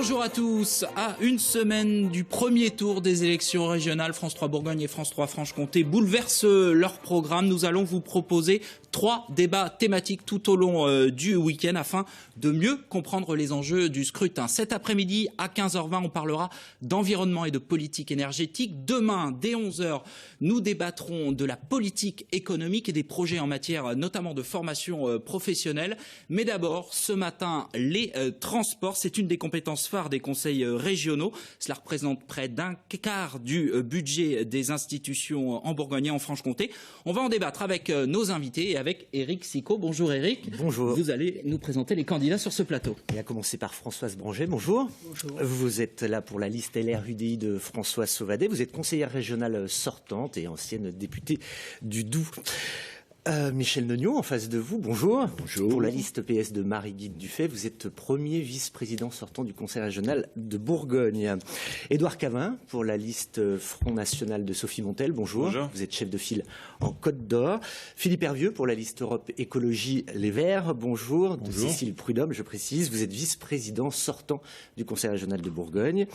Bonjour à tous. À une semaine du premier tour des élections régionales, France 3 Bourgogne et France 3 Franche-Comté bouleversent leur programme. Nous allons vous proposer 3 débats thématiques tout au long du week-end afin de mieux comprendre les enjeux du scrutin. Cet après-midi, à 15h20, on parlera d'environnement et de politique énergétique. Demain, dès 11h, nous débattrons de la politique économique et des projets en matière notamment de formation professionnelle. Mais d'abord, ce matin, les transports, c'est une des compétences phares des conseils régionaux. Cela représente près d'un quart du budget des institutions en Bourgogne et en Franche-Comté. On va en débattre avec nos invités et avec Éric Sicot. Bonjour Éric. Bonjour. Vous allez nous présenter les candidats sur ce plateau. Et à commencer par Françoise Branger. Bonjour. Bonjour. Vous êtes là pour la liste LR-UDI de Françoise Sauvadet. Vous êtes conseillère régionale sortante et ancienne députée du Doubs. Michel Nognon, en face de vous, bonjour. Bonjour. Pour la liste PS de Marie-Guide Dufay, vous êtes premier vice-président sortant du Conseil régional de Bourgogne. Édouard Cavin, pour la liste Front National de Sophie Montel, bonjour. Bonjour. Vous êtes chef de file en Côte d'Or. Philippe Hervieux, pour la liste Europe Écologie Les Verts, bonjour. De Bonjour. Cécile Prudhomme, je précise, vous êtes vice-président sortant du Conseil régional de Bourgogne.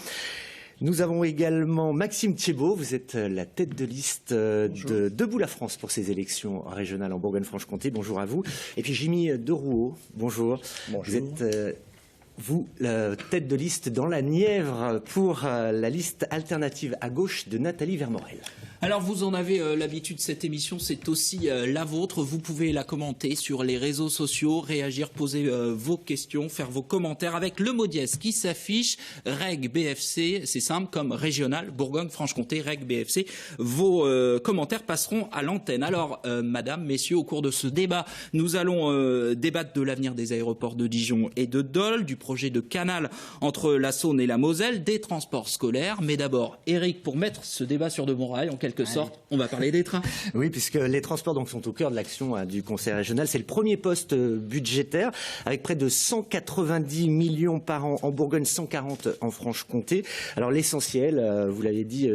Nous avons également Maxime Thiebaud, vous êtes la tête de liste de Debout la France pour ces élections régionales en Bourgogne-Franche-Comté. Bonjour à vous. Et puis Jimmy Derouault, bonjour. Bonjour. Vous êtes la tête de liste dans la Nièvre pour la liste alternative à gauche de Nathalie Vermorel. Alors vous en avez l'habitude, cette émission c'est aussi la vôtre, vous pouvez la commenter sur les réseaux sociaux, réagir, poser vos questions, faire vos commentaires avec le mot dièse qui s'affiche, REG BFC, c'est simple comme régional, Bourgogne-Franche-Comté, REG BFC, vos commentaires passeront à l'antenne. Alors madame, messieurs, au cours de ce débat, nous allons débattre de l'avenir des aéroports de Dijon et de Dole, du projet de canal entre la Saône et la Moselle, des transports scolaires, mais d'abord Éric, pour mettre ce débat sur de bons rails en quelque sorte, on va parler des trains. Oui, puisque les transports donc, sont au cœur de l'action du Conseil régional. C'est le premier poste budgétaire, avec près de 190 millions par an en Bourgogne, 140 en Franche-Comté. Alors l'essentiel, vous l'avez dit,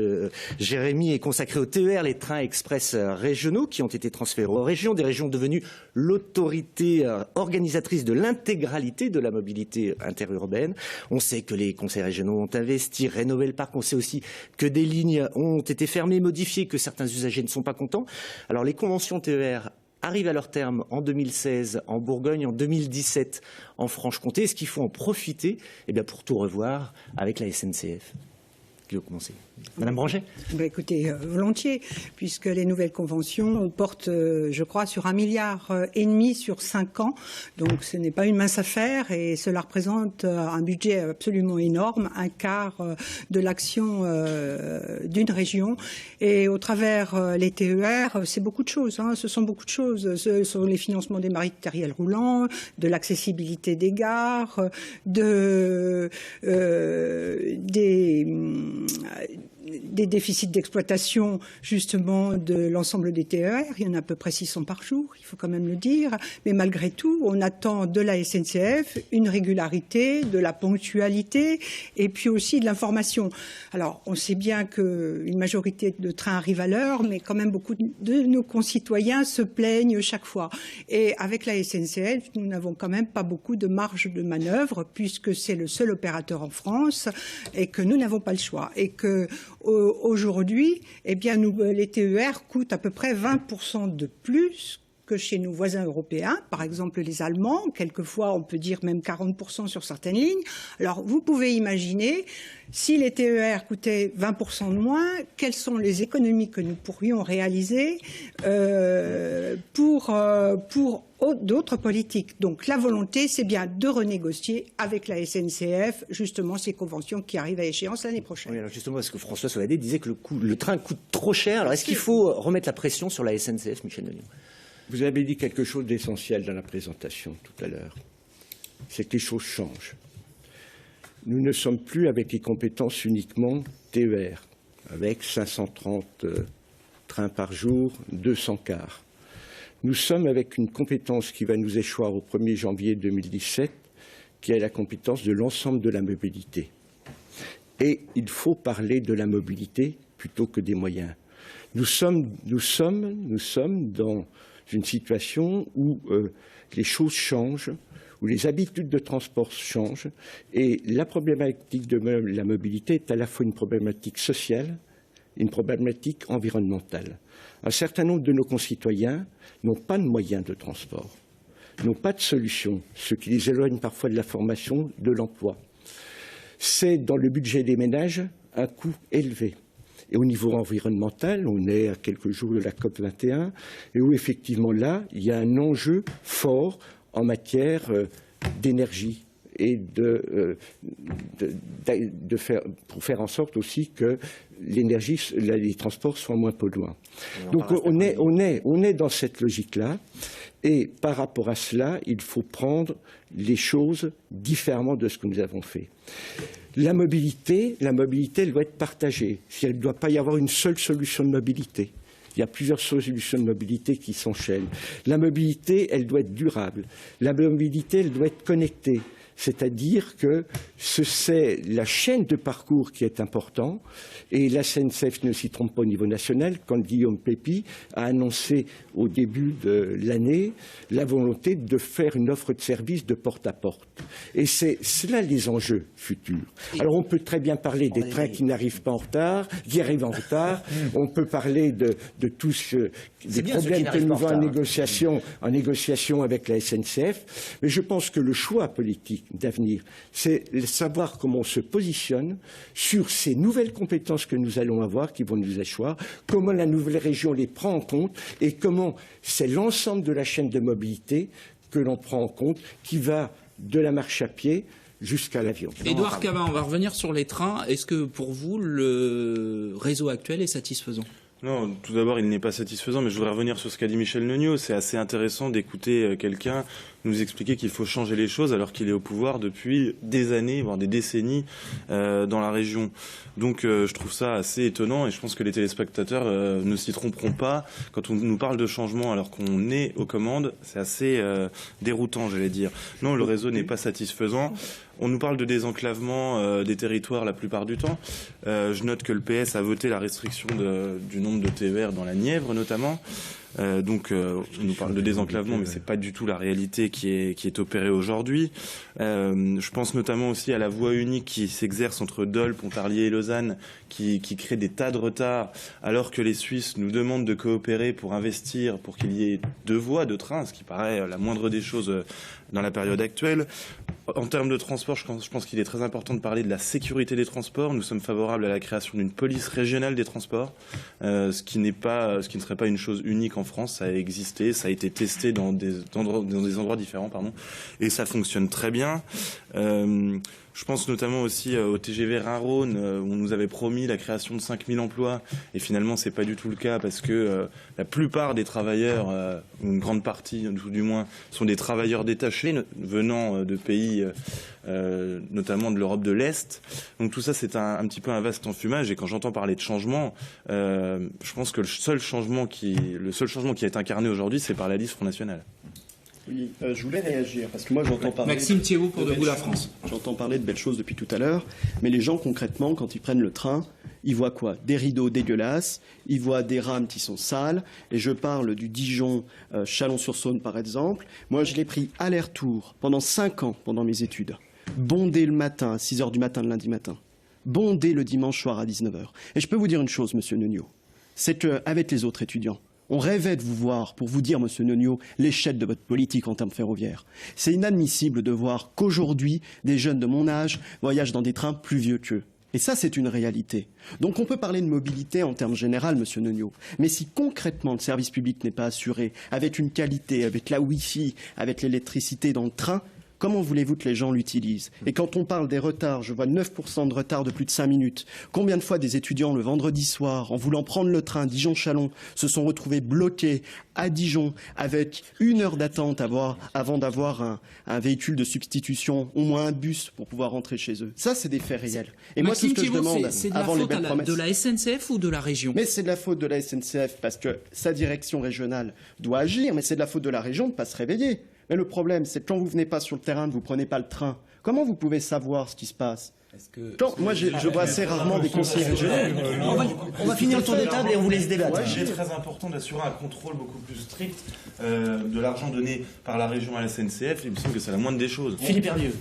Jérémy, est consacré au TER, les trains express régionaux qui ont été transférés aux régions, des régions devenues l'autorité organisatrice de l'intégralité de la mobilité interurbaine. On sait que les conseils régionaux ont investi, rénové le parc. On sait aussi que des lignes ont été fermées, modifiées, que certains usagers ne sont pas contents. Alors les conventions TER arrivent à leur terme en 2016 en Bourgogne, en 2017 en Franche-Comté. Est-ce qu'il faut en profiter pour tout revoir avec la SNCF? Qui veut commencer? Madame Branger. Écoutez, volontiers, puisque les nouvelles conventions portent, je crois, sur 1,5 milliard sur 5 ans. Donc ce n'est pas une mince affaire et cela représente un budget absolument énorme, un quart de l'action d'une région. Et au travers les TER, c'est beaucoup de choses. Ce sont beaucoup de choses. Ce sont les financements des matériels roulants, de l'accessibilité des gares, des déficits d'exploitation justement de l'ensemble des TER. Il y en a à peu près 600 par jour, il faut quand même le dire. Mais malgré tout, on attend de la SNCF une régularité, de la ponctualité et puis aussi de l'information. Alors, on sait bien qu'une majorité de trains arrivent à l'heure, mais quand même beaucoup de nos concitoyens se plaignent chaque fois. Et avec la SNCF, nous n'avons quand même pas beaucoup de marge de manœuvre puisque c'est le seul opérateur en France et que nous n'avons pas le choix. Et que aujourd'hui, les TER coûtent à peu près 20% de plus que chez nos voisins européens, par exemple les Allemands, quelquefois on peut dire même 40% sur certaines lignes. Alors vous pouvez imaginer, si les TER coûtaient 20% de moins, quelles sont les économies que nous pourrions réaliser pour d'autres politiques. Donc la volonté, c'est bien de renégocier avec la SNCF justement ces conventions qui arrivent à échéance l'année prochaine. Oui, alors justement, parce que François Sauvadet disait que le train coûte trop cher. Alors est-ce qu'il faut remettre la pression sur la SNCF, Michel Nognon? Vous avez dit quelque chose d'essentiel dans la présentation tout à l'heure. C'est que les choses changent. Nous ne sommes plus avec les compétences uniquement TER, avec 530 trains par jour, 200 cars. Nous sommes avec une compétence qui va nous échoir au 1er janvier 2017, qui est la compétence de l'ensemble de la mobilité. Et il faut parler de la mobilité plutôt que des moyens. Nous sommes dans une situation où les choses changent, où les habitudes de transport changent, et la problématique de la mobilité est à la fois une problématique sociale et une problématique environnementale. Un certain nombre de nos concitoyens n'ont pas de moyens de transport, n'ont pas de solution, ce qui les éloigne parfois de la formation, de l'emploi. C'est dans le budget des ménages un coût élevé. Et au niveau environnemental, on est à quelques jours de la COP21, et où effectivement là, il y a un enjeu fort en matière d'énergie et pour faire en sorte aussi que l'énergie, les transports soient moins polluants. Donc on est dans cette logique-là, et par rapport à cela, il faut prendre les choses différemment de ce que nous avons fait. La mobilité, elle doit être partagée. Il ne doit pas y avoir une seule solution de mobilité. Il y a plusieurs solutions de mobilité qui s'enchaînent. La mobilité, elle doit être durable. La mobilité, elle doit être connectée. C'est-à-dire que c'est la chaîne de parcours qui est importante, et la SNCF ne s'y trompe pas au niveau national quand Guillaume Pépi a annoncé au début de l'année la volonté de faire une offre de service de porte à porte. Et c'est cela les enjeux futurs. Alors on peut très bien parler des trains qui n'arrivent pas en retard, qui arrivent en retard, on peut parler de tous des problèmes que nous avons en négociation avec la SNCF, mais je pense que le choix politique d'avenir, c'est savoir comment on se positionne sur ces nouvelles compétences que nous allons avoir, qui vont nous échoir, comment la nouvelle région les prend en compte, et comment c'est l'ensemble de la chaîne de mobilité que l'on prend en compte, qui va de la marche à pied jusqu'à l'avion. Édouard Cabin, on va revenir sur les trains. Est-ce que pour vous, le réseau actuel est satisfaisant ? Non, tout d'abord, il n'est pas satisfaisant, mais je voudrais revenir sur ce qu'a dit Michel Neugnot. C'est assez intéressant d'écouter quelqu'un nous expliquer qu'il faut changer les choses alors qu'il est au pouvoir depuis des années, voire des décennies dans la région. Donc je trouve ça assez étonnant, et je pense que les téléspectateurs ne s'y tromperont pas. Quand on nous parle de changement alors qu'on est aux commandes, c'est assez déroutant, j'allais dire. Non, le réseau n'est pas satisfaisant. On nous parle de désenclavement des territoires la plupart du temps. Je note que le PS a voté la restriction du nombre de TER dans la Nièvre notamment. Donc on nous parle de désenclavement, mais c'est pas du tout la réalité qui est opérée aujourd'hui. Je pense notamment aussi à la voie unique qui s'exerce entre Dole, Pontarlier et Lausanne, qui crée des tas de retards, alors que les Suisses nous demandent de coopérer pour investir, pour qu'il y ait 2 voies de train, ce qui paraît la moindre des choses dans la période actuelle. En termes de transport, je pense qu'il est très important de parler de la sécurité des transports. Nous sommes favorables à la création d'une police régionale des transports, ce qui ne serait pas une chose unique en France. Ça a existé, ça a été testé dans des endroits différents, et ça fonctionne très bien. Je pense notamment aussi au TGV Rhin-Rhône, où on nous avait promis la création de 5000 emplois, et finalement c'est pas du tout le cas, parce que la plupart des travailleurs, une grande partie tout du moins, sont des travailleurs détachés venant de pays notamment de l'Europe de l'Est. Donc tout ça c'est un petit peu un vaste enfumage, et quand j'entends parler de changement, je pense que le seul changement qui est incarné aujourd'hui, c'est par la liste Front National. Oui, je voulais réagir parce que moi j'entends parler. Maxime Thiebaud pour Debout la France. J'entends parler de belles choses depuis tout à l'heure, mais les gens concrètement, quand ils prennent le train, ils voient quoi? Des rideaux dégueulasses, ils voient des rames qui sont sales, et je parle du Dijon Chalon-sur-Saône par exemple. Moi je l'ai pris aller-retour pendant 5 ans pendant mes études, bondé le matin à 6h du matin le lundi matin, bondé le dimanche soir à 19h. Et je peux vous dire une chose, monsieur Neugnot, c'est qu'avec les autres étudiants, on rêvait de vous voir pour vous dire, monsieur Neugnot, l'échelle de votre politique en termes ferroviaires. C'est inadmissible de voir qu'aujourd'hui, des jeunes de mon âge voyagent dans des trains plus vieux qu'eux. Et ça, c'est une réalité. Donc on peut parler de mobilité en termes généraux, monsieur Neugnot. Mais si concrètement le service public n'est pas assuré, avec une qualité, avec la Wi-Fi, avec l'électricité dans le train, comment voulez-vous que les gens l'utilisent? Et quand on parle des retards, je vois 9% de retard de plus de 5 minutes. Combien de fois des étudiants le vendredi soir, en voulant prendre le train Dijon-Chalon, se sont retrouvés bloqués à Dijon avec 1 heure d'attente avant d'avoir un véhicule de substitution, au moins un bus pour pouvoir rentrer chez eux? Ça, c'est des faits réels. Et moi, tout ce que je demande, c'est de la avant les faute belles promesses, de la SNCF ou de la région? Mais c'est de la faute de la SNCF parce que sa direction régionale doit agir, mais c'est de la faute de la région de ne pas se réveiller. Mais le problème, c'est que quand vous venez pas sur le terrain, vous prenez pas le train. Comment vous pouvez savoir ce qui se passe? Moi, je vois assez rarement des conseillers régionaux. On va finir le tour de table et on vous laisse débattre. Il est très important d'assurer un contrôle beaucoup plus strict de l'argent donné par la région à la SNCF. Il me semble que c'est la moindre des choses. Philippe Hervieux.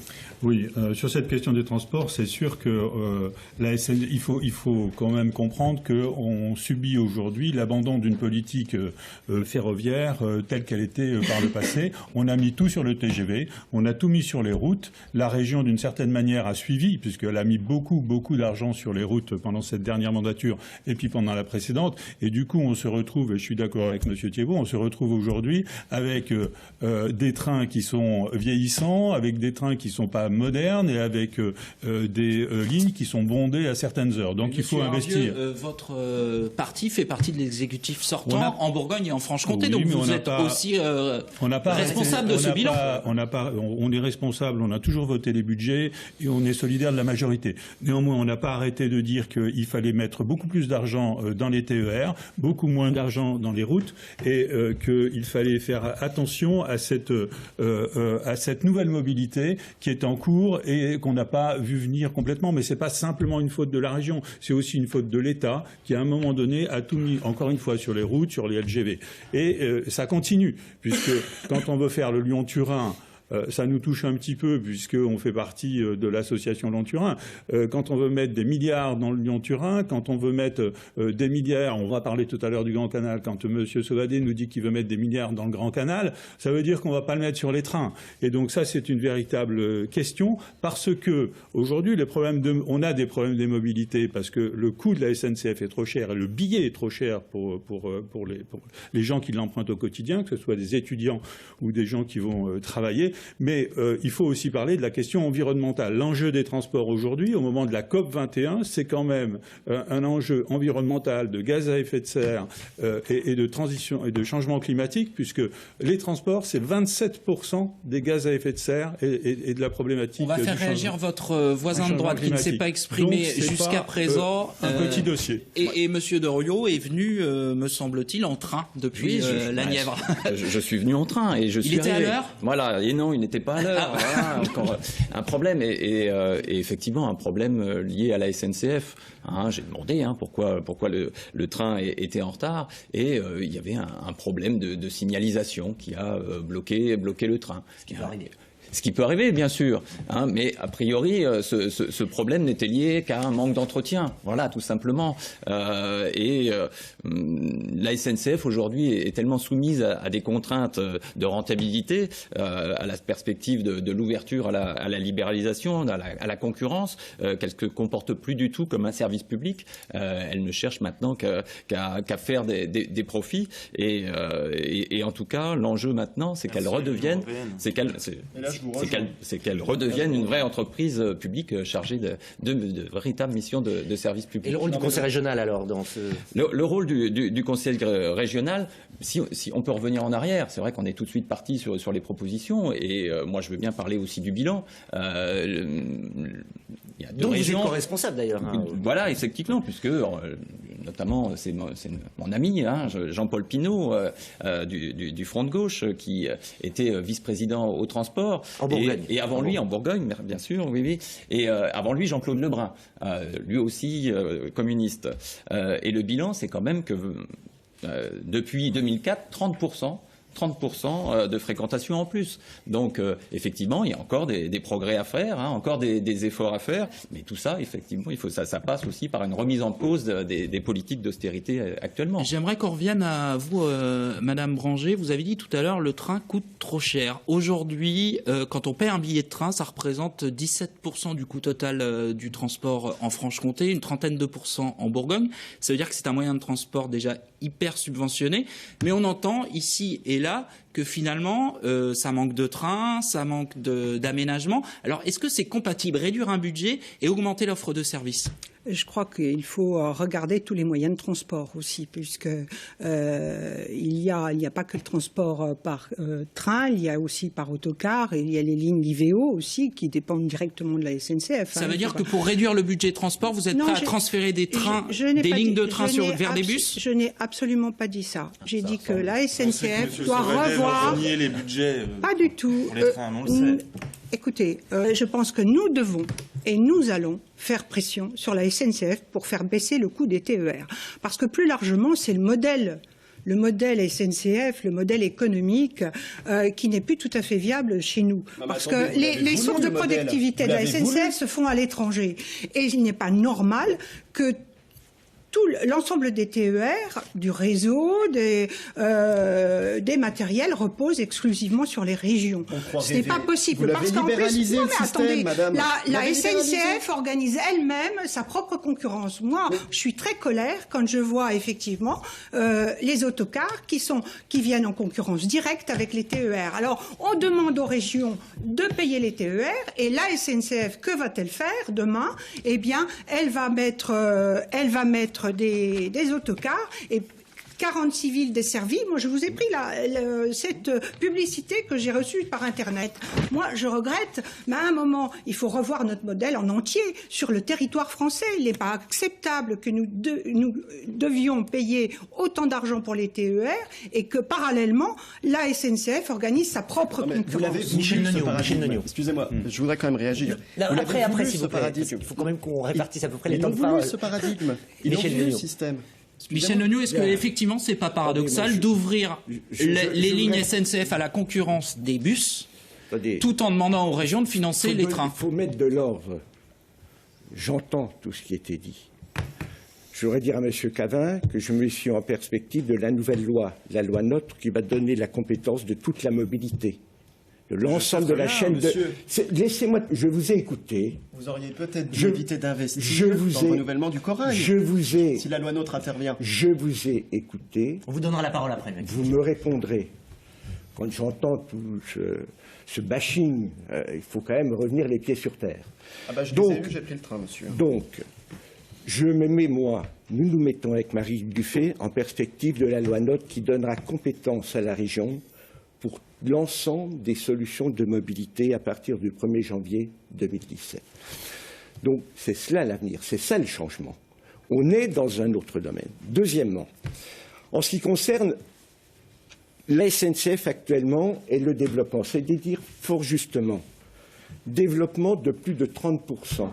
Oui, sur cette question des transports, c'est sûr que il faut quand même comprendre qu'on subit aujourd'hui l'abandon d'une politique ferroviaire telle qu'elle était par le passé. On a mis tout sur le TGV, on a tout mis sur les routes. La région, d'une certaine manière, a suivi, puisqu'elle a mis beaucoup d'argent sur les routes pendant cette dernière mandature et puis pendant la précédente. Et du coup, on se retrouve, et je suis d'accord avec M. Thiébaut, on se retrouve aujourd'hui avec des trains qui sont vieillissants, avec des trains qui ne sont pas modernes et avec des lignes qui sont bondées à certaines heures. Donc il faut investir. Votre parti fait partie de l'exécutif sortant en Bourgogne et en Franche-Comté, donc vous êtes aussi responsable de ce bilan. On est responsable, on a toujours voté les budgets et on est solidaire de la majorité. Néanmoins, on n'a pas arrêté de dire qu'il fallait mettre beaucoup plus d'argent dans les TER, beaucoup moins d'argent dans les routes et qu'il fallait faire attention à cette nouvelle mobilité qui est en cours et qu'on n'a pas vu venir complètement. Mais ce n'est pas simplement une faute de la région, c'est aussi une faute de l'État qui, à un moment donné, a tout mis, encore une fois, sur les routes, sur les LGV. Et ça continue, puisque quand on veut faire le Lyon-Turin, ça nous touche un petit peu puisqu'on fait partie de l'association Lyon-Turin. Quand on veut mettre des milliards dans le Lyon-Turin, quand on veut mettre des milliards, on va parler tout à l'heure du Grand Canal, quand M. Sauvadet nous dit qu'il veut mettre des milliards dans le Grand Canal, ça veut dire qu'on ne va pas le mettre sur les trains. Et donc ça, c'est une véritable question parce que aujourd'hui, on a des problèmes de mobilité parce que le coût de la SNCF est trop cher et le billet est trop cher pour les gens qui l'empruntent au quotidien, que ce soit des étudiants ou des gens qui vont travailler. Mais il faut aussi parler de la question environnementale. L'enjeu des transports aujourd'hui, au moment de la COP21, c'est quand même un enjeu environnemental de gaz à effet de serre et de transition et de changement climatique, puisque les transports, c'est 27% des gaz à effet de serre et de la problématique. On va faire réagir votre voisin de droite qui ne s'est pas exprimé jusqu'à présent. Un petit dossier. Et M. Deriot est venu, me semble-t-il, en train depuis la Nièvre. Je suis venu en train et je suis arrivé. Il était à l'heure ? Voilà, et non, il n'était pas à l'heure. Voilà, encore un problème et effectivement un problème lié à la SNCF. J'ai demandé pourquoi le train était en retard et il y avait un problème de signalisation qui a bloqué le train. Ce qui peut arriver, bien sûr, mais a priori, ce problème n'était lié qu'à un manque d'entretien. Voilà, tout simplement. La SNCF, aujourd'hui, est tellement soumise à des contraintes de rentabilité, à la perspective de l'ouverture à la libéralisation, à la concurrence, qu'elle ne se comporte plus du tout comme un service public. Elle ne cherche maintenant qu'à faire des profits. Et en tout cas, l'enjeu maintenant, c'est qu'elle redevienne... C'est qu'elle redevienne une vraie entreprise publique chargée de véritables missions de service public. Et le rôle du conseil régional alors dans ce... Le rôle du conseil régional, si on peut revenir en arrière, c'est vrai qu'on est tout de suite parti sur les propositions et moi je veux bien parler aussi du bilan. Il y a deux régions. Vous êtes co-responsable d'ailleurs. Voilà, effectivement, puisque notamment c'est mon ami Jean-Paul Pinault du Front de Gauche qui était vice-président au transport. En Bourgogne. Et avant lui, en Bourgogne, bien sûr, oui. Et avant lui, Jean-Claude Lebrun, lui aussi communiste. Et le bilan, c'est quand même que depuis 2004, 30% de fréquentation en plus. Donc, effectivement, il y a encore des progrès à faire, encore des efforts à faire, mais tout ça, effectivement, ça passe aussi par une remise en cause des politiques d'austérité actuellement. J'aimerais qu'on revienne à vous, Madame Branger. Vous avez dit tout à l'heure, le train coûte trop cher. Aujourd'hui, quand on paie un billet de train, ça représente 17% du coût total du transport en Franche-Comté, une trentaine de % en Bourgogne. Ça veut dire que c'est un moyen de transport déjà hyper subventionné, mais on entend ici et là que finalement ça manque de trains, ça manque d'aménagement. Alors est-ce que c'est compatible réduire un budget et augmenter l'offre de services ? Je crois qu'il faut regarder tous les moyens de transport aussi, puisque il y a pas que le transport par train, il y a aussi par autocar, et il y a les lignes IVO aussi qui dépendent directement de la SNCF. Ça veut dire que pour réduire le budget de transport, vous êtes prêt à transférer des trains, des lignes de train vers des bus ? Je n'ai absolument pas dit ça. J'ai dit que la SNCF doit revoir. Les budgets pas du tout. Pour les trains, on le sait. Écoutez, je pense que nous devons et nous allons faire pression sur la SNCF pour faire baisser le coût des TER. Parce que plus largement, c'est le modèle SNCF, le modèle économique, qui n'est plus tout à fait viable chez nous. Parce que les sources de productivité de la SNCF se font à l'étranger. Et il n'est pas normal que l'ensemble des TER, du réseau, des matériels reposent exclusivement sur les régions. Ce n'est pas possible. Parce qu'en plus, non, mais attendez, la SNCF organise elle-même sa propre concurrence. Moi, je suis très colère quand je vois effectivement les autocars qui viennent en concurrence directe avec les TER. Alors, on demande aux régions de payer les TER et la SNCF, que va-t-elle faire demain? Eh bien, elle va mettre des autocars et 46 villes desservies. Moi, je vous ai pris cette publicité que j'ai reçue par Internet. Moi, je regrette, mais à un moment, il faut revoir notre modèle en entier sur le territoire français. Il n'est pas acceptable que nous devions payer autant d'argent pour les TER et que, parallèlement, la SNCF organise sa propre concurrence. Vous l'avez Michel Nonniot. Excusez-moi, je voudrais quand même réagir. Après, s'il vous plaît, il faut quand même qu'on répartisse à peu près les temps de parole. Ils ont voulu ce paradigme. Ils ont voulu le système. Michel Nonniot, est-ce que effectivement c'est pas paradoxal d'ouvrir les lignes SNCF à la concurrence des bus, tout en demandant aux régions de financer les trains? Il faut mettre de l'ordre. J'entends tout ce qui a été dit. Je voudrais dire à M. Cavin que je me suis en perspective de la nouvelle loi, la loi NOTRe, qui va donner la compétence de toute la mobilité, de l'ensemble de la chaîne de... Laissez-moi, je vous ai écouté. Vous auriez peut-être dû éviter d'investir dans le renouvellement du corail. Si la loi NOTRe intervient. Je vous ai écouté. On vous donnera la parole après. Vous me répondrez. Quand j'entends tout ce bashing, il faut quand même revenir les pieds sur terre. Ah bah, j'ai pris le train, monsieur. Donc, je me mets, nous nous mettons avec Marie Buffet en perspective de la loi NOTRe qui donnera compétence à la région pour l'ensemble des solutions de mobilité à partir du 1er janvier 2017. Donc, c'est cela l'avenir, c'est ça le changement. On est dans un autre domaine. Deuxièmement, en ce qui concerne la SNCF actuellement et le développement, c'est-à-dire fort justement, développement de plus de 30%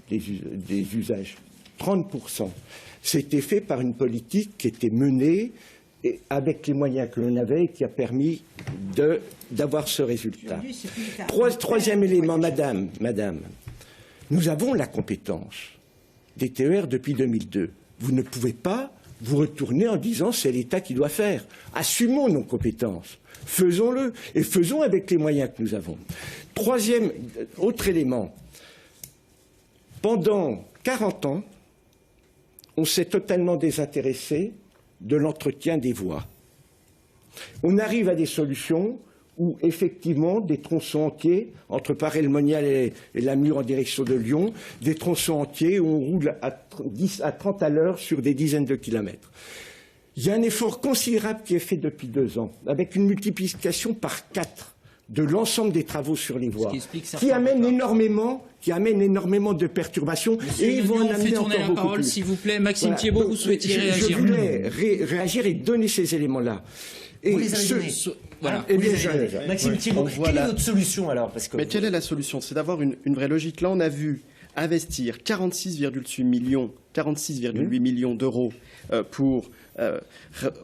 des usages. 30%. C'était fait par une politique qui était menée et avec les moyens que l'on avait et qui a permis d'avoir ce résultat. Troisième élément, madame, nous avons la compétence des TER depuis 2002. Vous ne pouvez pas vous retourner en disant c'est l'État qui doit faire. Assumons nos compétences, faisons-le et faisons avec les moyens que nous avons. Autre élément, pendant 40 ans, on s'est totalement désintéressé de l'entretien des voies. On arrive à des solutions où, effectivement, des tronçons entiers, entre Paray-le-Monial et Namur en direction de Lyon, des tronçons entiers où on roule à 10 à 30 à l'heure sur des dizaines de kilomètres. Il y a un effort considérable qui est fait depuis 2 ans, avec une multiplication par 4 de l'ensemble des travaux sur les voies, qui amène énormément de perturbations. Monsieur et ils vont en amener encore beaucoup plus. Fait tourner la parole, s'il vous plaît. Maxime Thiebaut, vous souhaitiez réagir? Je voulais réagir et donner ces éléments-là. Vous les avez donnés. Voilà. Maxime Thiebaut, quelle est notre solution alors? Mais quelle est la solution? C'est d'avoir une vraie logique. Là, on a vu investir 46,8 millions d'euros pour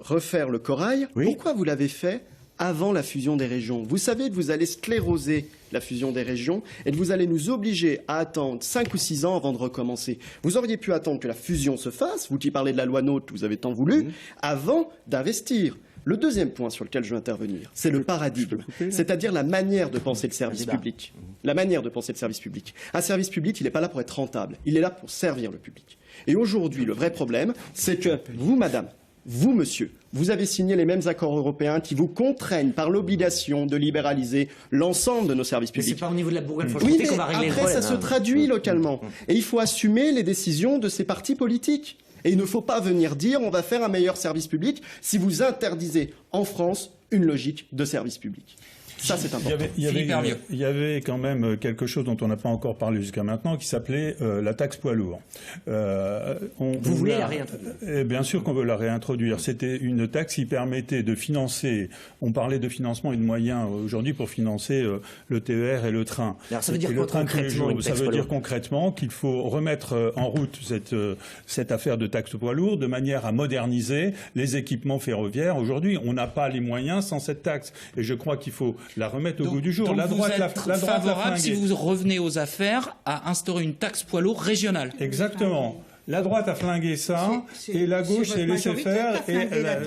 refaire le corail. Oui. Pourquoi vous l'avez fait avant la fusion des régions? Vous savez que vous allez scléroser la fusion des régions et que vous allez nous obliger à attendre 5 ou 6 ans avant de recommencer. Vous auriez pu attendre que la fusion se fasse, vous qui parlez de la loi NOTRe, vous avez tant voulu, avant d'investir. Le deuxième point sur lequel je veux intervenir, c'est le paradigme, c'est-à-dire la manière de penser le service public. La manière de penser le service public. Un service public, il n'est pas là pour être rentable, il est là pour servir le public. Et aujourd'hui, le vrai problème, c'est que vous, madame, vous, monsieur, vous avez signé les mêmes accords européens qui vous contraignent par l'obligation de libéraliser l'ensemble de nos services publics. Mais c'est pas au niveau de la Bourgogne-Franche-Comté qu'on va régler le problème. Après, ça se traduit localement. Et il faut assumer les décisions de ces partis politiques. Et il ne faut pas venir dire on va faire un meilleur service public si vous interdisez en France une logique de service public. Ça, c'est important. Il y avait quand même quelque chose dont on n'a pas encore parlé jusqu'à maintenant, qui s'appelait la taxe poids lourd. Vous voulez la réintroduire? Bien sûr qu'on veut la réintroduire. C'était une taxe qui permettait de financer, on parlait de financement et de moyens aujourd'hui pour financer le TER et le train. Alors ça veut dire et quoi le train concrètement? ça veut dire concrètement qu'il faut remettre en route cette affaire de taxe poids lourd de manière à moderniser les équipements ferroviaires. Aujourd'hui, on n'a pas les moyens sans cette taxe. Et je crois qu'il faut la remettre au goût du jour. Donc la droite vous êtes favorable, si vous revenez aux affaires, à instaurer une taxe poids lourd régionale. Exactement. La droite a flingué ça et la gauche s'est laissé faire.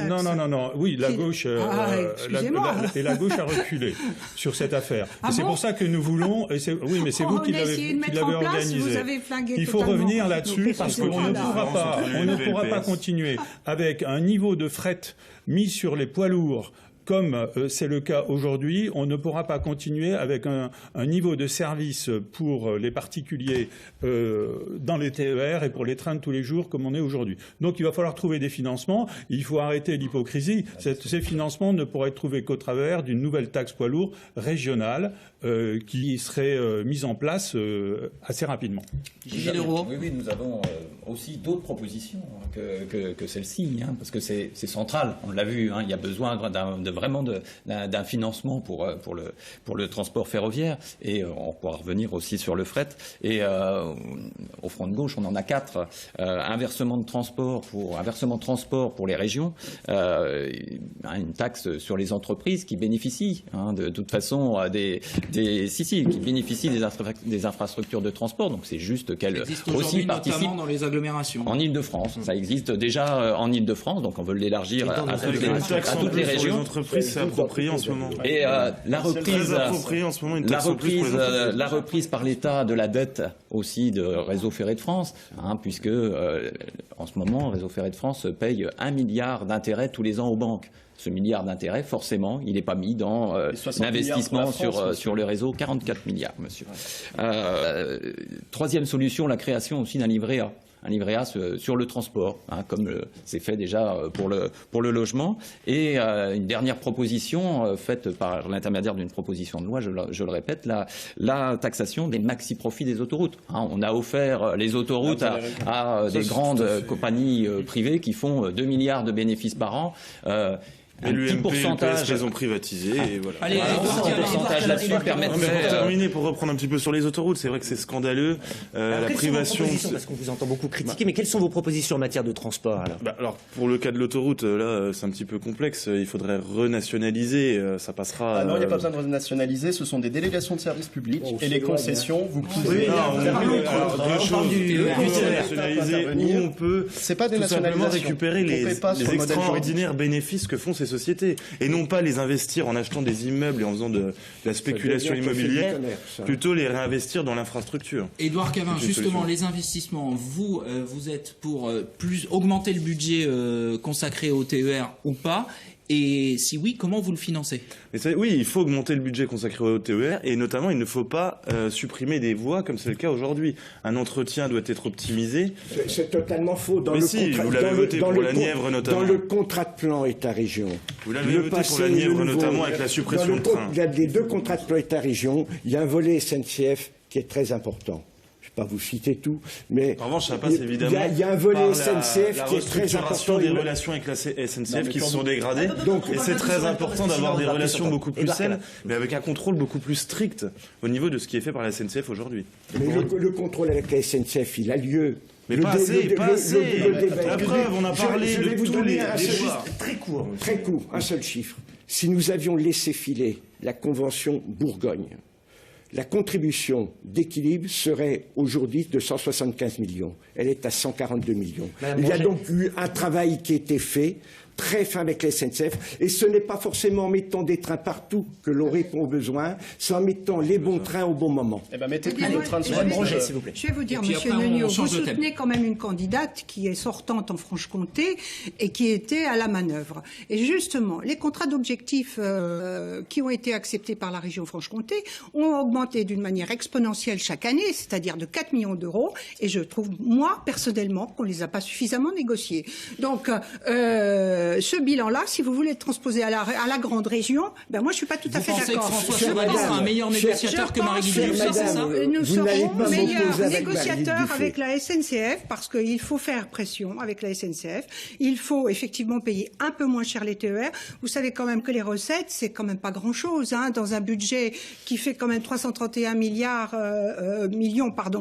Non. Oui, la gauche et la gauche a reculé sur cette affaire. Et c'est pour ça que nous voulons. Oui, mais c'est vous qui l'avez organisé. Il faut revenir là-dessus parce qu'on ne pourra pas continuer avec un niveau de fret mis sur les poids lourds. Comme c'est le cas aujourd'hui, on ne pourra pas continuer avec un niveau de service pour les particuliers dans les TER et pour les trains de tous les jours comme on est aujourd'hui. Donc il va falloir trouver des financements. Il faut arrêter l'hypocrisie. Ces financements ne pourraient être trouvés qu'au travers d'une nouvelle taxe poids lourd régionale qui serait mise en place assez rapidement. Oui, nous avons aussi d'autres propositions que celle-ci, parce que c'est central. On l'a vu, il y a besoin vraiment d'un financement pour le transport ferroviaire, et on pourra revenir aussi sur le fret. Et au front de gauche, on en a 4. Un versement de transport pour les régions, une taxe sur les entreprises qui bénéficient de toute façon qui bénéficient des infrastructures de transport. Donc c'est juste qu'elles aussi participent. Notamment dans les agglomérations. En Île-de-France, ça existe déjà en Île-de-France, donc on veut l'élargir à toutes les régions. Les entreprises, c'est approprié en ce moment. Et la reprise par l'État de la dette aussi de Réseau Ferré de France, puisque en ce moment, Réseau Ferré de France paye 1 milliard d'intérêts tous les ans aux banques. Ce milliard d'intérêts, forcément, il n'est pas mis dans l'investissement sur le réseau. 44 milliards, monsieur. Troisième solution, la création aussi d'un livret A. Un livret A sur le transport, comme c'est fait déjà pour le logement. Et une dernière proposition faite par l'intermédiaire d'une proposition de loi, je le répète, la taxation des maxi-profits des autoroutes. On a offert les autoroutes à des grandes compagnies privées qui font 2 milliards de bénéfices par an. Et l'UMP et le PS les ont privatisés. Et voilà. Allez, un pourcentage là-dessus permettrait... Pour terminer, pour reprendre un petit peu sur les autoroutes, c'est vrai que c'est scandaleux. La privation... Parce qu'on vous entend beaucoup critiquer, mais quelles sont vos propositions en matière de transport alors? Alors, pour le cas de l'autoroute, là, c'est un petit peu complexe. Il faudrait renationaliser. Ça passera... non, il n'y a pas besoin de renationaliser. Ce sont des délégations de services publics. Et les concessions, vous pouvez... Renationaliser où on peut tout simplement récupérer les extraordinaires bénéfices que font ces sociétés, et non pas les investir en achetant des immeubles et en faisant de la spéculation immobilière, plutôt les réinvestir dans l'infrastructure. Édouard Cavin, justement, les investissements, vous êtes pour augmenter le budget consacré au TER ou pas? Et si oui, comment vous le financez? Oui, il faut augmenter le budget consacré au TER, et notamment il ne faut pas supprimer des voies comme c'est le cas aujourd'hui. Un entretien doit être optimisé. C'est totalement faux. Dans vous l'avez voté pour la Nièvre notamment. Dans le contrat de plan État-région. Vous l'avez voté pour la Nièvre notamment avec la suppression de train. Il y a les 2 contrats de plan État-région. Il y a un volet SNCF qui est très important. Pas vous citer tout, mais en revanche, ça passe évidemment. Il y a un volet SNCF qui est très important. Des relations avec la SNCF qui se sont dégradées, et c'est très important d'avoir des relations beaucoup plus saines, mais avec un contrôle beaucoup plus strict au niveau de ce qui est fait par la SNCF aujourd'hui. Mais le contrôle avec la SNCF, il a lieu. Mais pas assez. La preuve, on a parlé de tous les chiffres très court, un seul chiffre. Si nous avions laissé filer la convention Bourgogne, la contribution d'équilibre serait aujourd'hui de 175 millions. Elle est à 142 millions. Il y a donc eu un travail qui a été fait, très fin avec la SNCF, et ce n'est pas forcément en mettant des trains partout que l'on répond aux besoins, c'est en mettant les bons trains au bon moment. Mettez plus de trains sur le projet, s'il vous plaît. Je vais vous dire, monsieur Neugnot, vous soutenez quand même une candidate qui est sortante en Franche-Comté et qui était à la manœuvre. Et justement, les contrats d'objectifs qui ont été acceptés par la région Franche-Comté ont augmenté d'une manière exponentielle chaque année, c'est-à-dire de 4 millions d'euros, et je trouve, moi, personnellement, qu'on ne les a pas suffisamment négociés. Donc, ce bilan-là, si vous voulez le transposer à la grande région, ben moi je suis pas tout à fait Vous pensez que d'accord. François Chevalier sera un meilleur négociateur que Marie-Guy Dubuisson, c'est ça? Nous Vous n'allez serons pas meilleurs m'opposer avec négociateurs Marie-Guy avec la SNCF parce qu'il faut faire pression avec la SNCF. Il faut effectivement payer un peu moins cher les TER. Vous savez quand même que les recettes, c'est quand même pas grand-chose dans un budget qui fait quand même 331 millions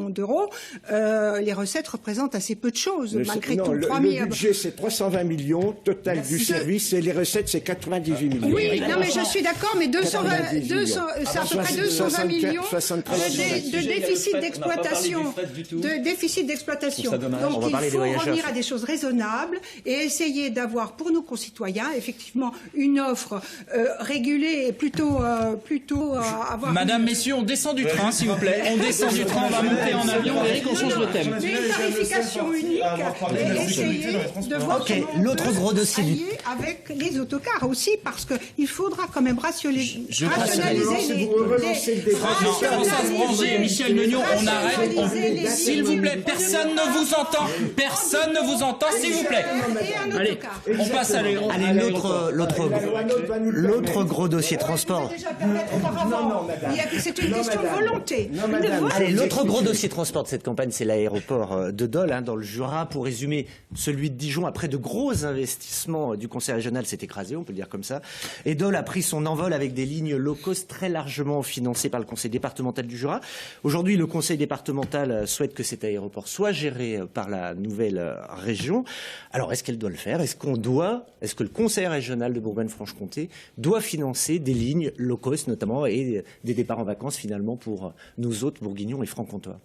d'euros. Les recettes représentent assez peu de choses malgré tout. Le budget c'est 320 millions total du service et les recettes c'est 98 millions. Oui, non mais je suis d'accord, mais c'est à peu près 220 millions de déficit d'exploitation. Donc il faut revenir à des choses raisonnables et essayer d'avoir pour nos concitoyens effectivement une offre régulée et plutôt avoir. Madame, messieurs, on descend du train, s'il vous plaît. On descend du train, on va monter en avion. Eric, on change de thème. Mais une tarification unique et essayer de voir l'autre gros dossier avec les autocars aussi, parce qu'il faudra quand même rationaliser Françoise Branger, Michel Meunion, on arrête. S'il vous plaît, personne ne vous entend. Personne ne vous entend, s'il vous plaît. Allez, on passe à l'autre gros dossier transport. C'est une question de volonté. Allez, l'autre gros dossier transport de cette campagne, c'est l'aéroport de Dole, dans le Jura. Pour résumer, celui de Dijon, après de gros investissements du conseil régional, s'est écrasé, on peut le dire comme ça. Et Dole a pris son envol avec des lignes low cost très largement financées par le conseil départemental du Jura. Aujourd'hui, le conseil départemental souhaite que cet aéroport soit géré par la nouvelle région. Alors, est-ce qu'elle doit le faire? Est-ce que le conseil régional de Bourgogne-Franche-Comté doit financer des lignes low cost, notamment, et des départs en vacances, finalement, pour nous autres, bourguignons et francs-comtois?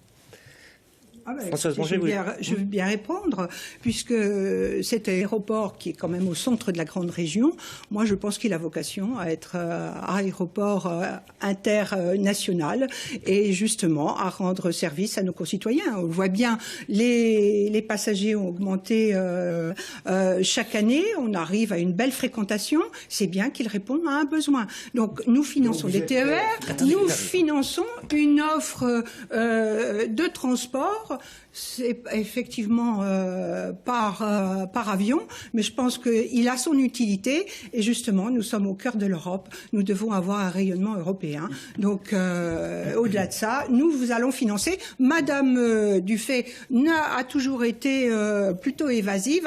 Françoise Branger, je veux bien répondre, puisque cet aéroport qui est quand même au centre de la grande région, moi je pense qu'il a vocation à être aéroport international et justement à rendre service à nos concitoyens. On le voit bien, les passagers ont augmenté chaque année, on arrive à une belle fréquentation, c'est bien qu'ils répondent à un besoin. Donc nous finançons des TER, nous finançons une offre de transport. C'est effectivement par avion, mais je pense qu'il a son utilité et justement nous sommes au cœur de l'Europe, nous devons avoir un rayonnement européen. Donc au-delà de ça, nous allons financer. Madame Dufay a toujours été plutôt évasive.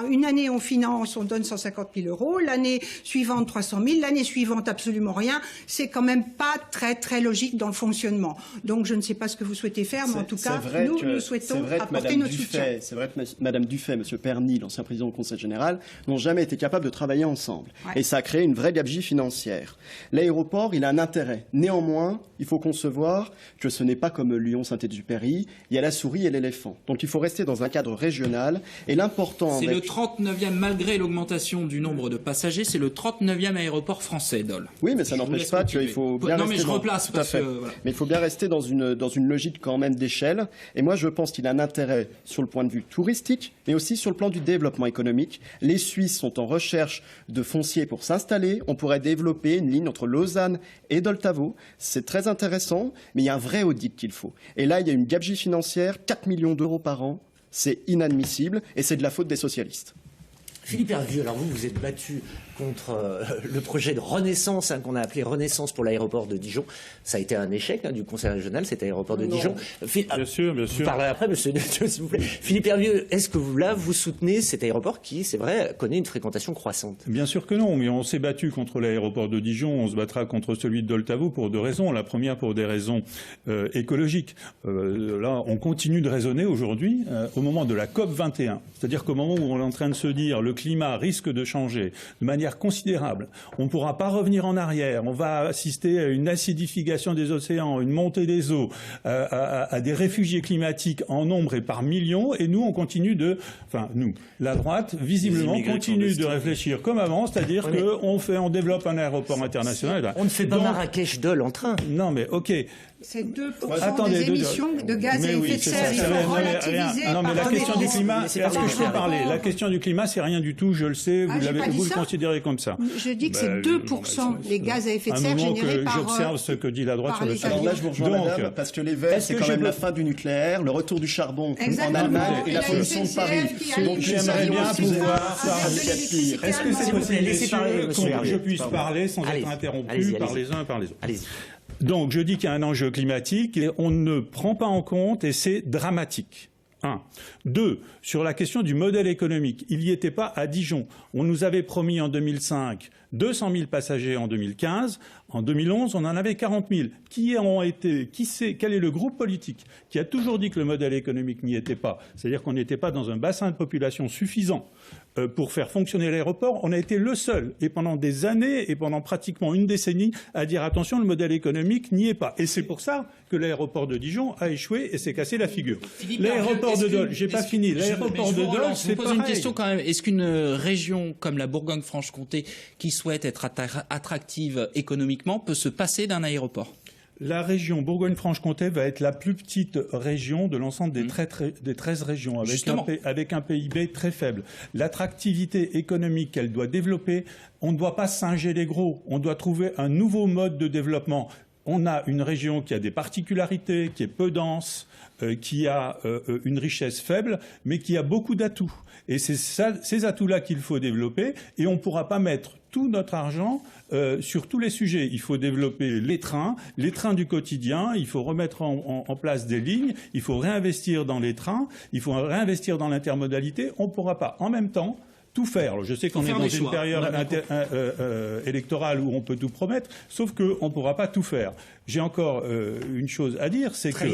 Une année on finance, on donne 150 000 euros, l'année suivante 300 000, l'année suivante absolument rien. C'est quand même pas très très logique dans le fonctionnement. Donc je ne sais pas ce que vous souhaitez faire, mais en tout cas nous souhaitons apporter notre soutien. C'est vrai que Madame Dufay, Monsieur Perny, l'ancien président du Conseil général, n'ont jamais été capables de travailler ensemble. Ouais. Et ça a créé une vraie gabegie financière. L'aéroport, il a un intérêt. Néanmoins, il faut concevoir que ce n'est pas comme Lyon-Saint-Exupéry. Il y a la souris et l'éléphant. Donc il faut rester dans un cadre régional. Et l'important... C'est le 39e, malgré l'augmentation du nombre de passagers, c'est le 39e aéroport français, Dole. Oui, mais ça n'empêche pas qu'il faut bien rester... Non, mais je replace parce que... Voilà. Mais il faut bien rester dans une logique quand même d'échelle. Et moi, je pense qu'il a un intérêt sur le point de vue touristique, mais aussi sur le plan du développement économique. Les Suisses sont en recherche de foncier pour s'installer. On pourrait développer une ligne entre Lausanne et Doltavo. C'est très intéressant, mais il y a un vrai audit qu'il faut. Et là, il y a une gabegie financière, 4 millions d'euros par an. C'est inadmissible et c'est de la faute des socialistes. Philippe Hervieux, alors vous êtes battu contre le projet de Renaissance, qu'on a appelé Renaissance pour l'aéroport de Dijon. Ça a été un échec du conseil régional, cet aéroport de Dijon. Bien sûr. Vous parlerez après, monsieur Netieux, s'il vous plaît. Philippe Hervieux, est-ce que vous soutenez cet aéroport qui, c'est vrai, connaît une fréquentation croissante? Bien sûr que non, mais on s'est battu contre l'aéroport de Dijon, on se battra contre celui de Doltavo pour deux raisons. La première, pour des raisons écologiques. Là, on continue de raisonner aujourd'hui au moment de la COP 21. C'est-à-dire qu'au moment où on est en train de se dire le climat risque de changer de manière considérable, on ne pourra pas revenir en arrière, on va assister à une acidification des océans, une montée des eaux, à des réfugiés climatiques en nombre et par millions, et nous on continue la droite visiblement continue de réfléchir comme avant, c'est-à-dire qu'on développe un aéroport international. On ne fait pas Marrakech-Dole en train. Non mais ok. C'est 2% Attendez, des émissions de gaz à effet de serre. Il faut relativiser. Non, mais la question du climat, c'est est-ce que je peux pas parler? La question du climat, c'est rien du tout, je le sais, vous le considérez comme ça. Je dis que c'est 2% les gaz à effet de serre générés par... J'observe ce que dit la droite sur le sujet. Alors là, je vous rejoins, madame, parce que les Verts, c'est quand même la fin du nucléaire, le retour du charbon en Allemagne et la pollution de Paris. Donc j'aimerais bien pouvoir parler. Est-ce que c'est possible, messieurs, que je puisse parler sans être interrompu par les uns et par les autres? Allez-y. Donc, je dis qu'il y a un enjeu climatique et on ne prend pas en compte et c'est dramatique. 1. 2. Sur la question du modèle économique. Il n'y était pas à Dijon. On nous avait promis en 2005 200 000 passagers en 2015. En 2011, on en avait 40 000. Quel est le groupe politique qui a toujours dit que le modèle économique n'y était pas? C'est-à-dire qu'on n'était pas dans un bassin de population suffisant pour faire fonctionner l'aéroport. On a été le seul, et pendant des années, et pendant pratiquement une décennie, à dire attention, le modèle économique n'y est pas. Et c'est pour ça que l'aéroport de Dijon a échoué et s'est cassé la figure. L'aéroport de Dole, j'ai pas fini. L'aéroport de Dole, c'est pareil. Une question quand même. Est-ce qu'une région comme la Bourgogne-Franche-Comté, qui souhaite être attractive économiquement, peut se passer d'un aéroport? La région Bourgogne-Franche-Comté va être la plus petite région de l'ensemble des 13 régions, avec un PIB très faible. L'attractivité économique qu'elle doit développer, on ne doit pas singer les gros, on doit trouver un nouveau mode de développement. On a une région qui a des particularités, qui est peu dense, qui a une richesse faible, mais qui a beaucoup d'atouts. Et c'est ces atouts-là qu'il faut développer, et on ne pourra pas mettre tout notre argent sur tous les sujets. Il faut développer les trains du quotidien, il faut remettre en place des lignes, il faut réinvestir dans les trains, il faut réinvestir dans l'intermodalité. On ne pourra pas en même temps tout faire. Alors, je sais qu'on est dans une période électorale où on peut tout promettre, sauf qu'on ne pourra pas tout faire. J'ai encore une chose à dire, c'est que...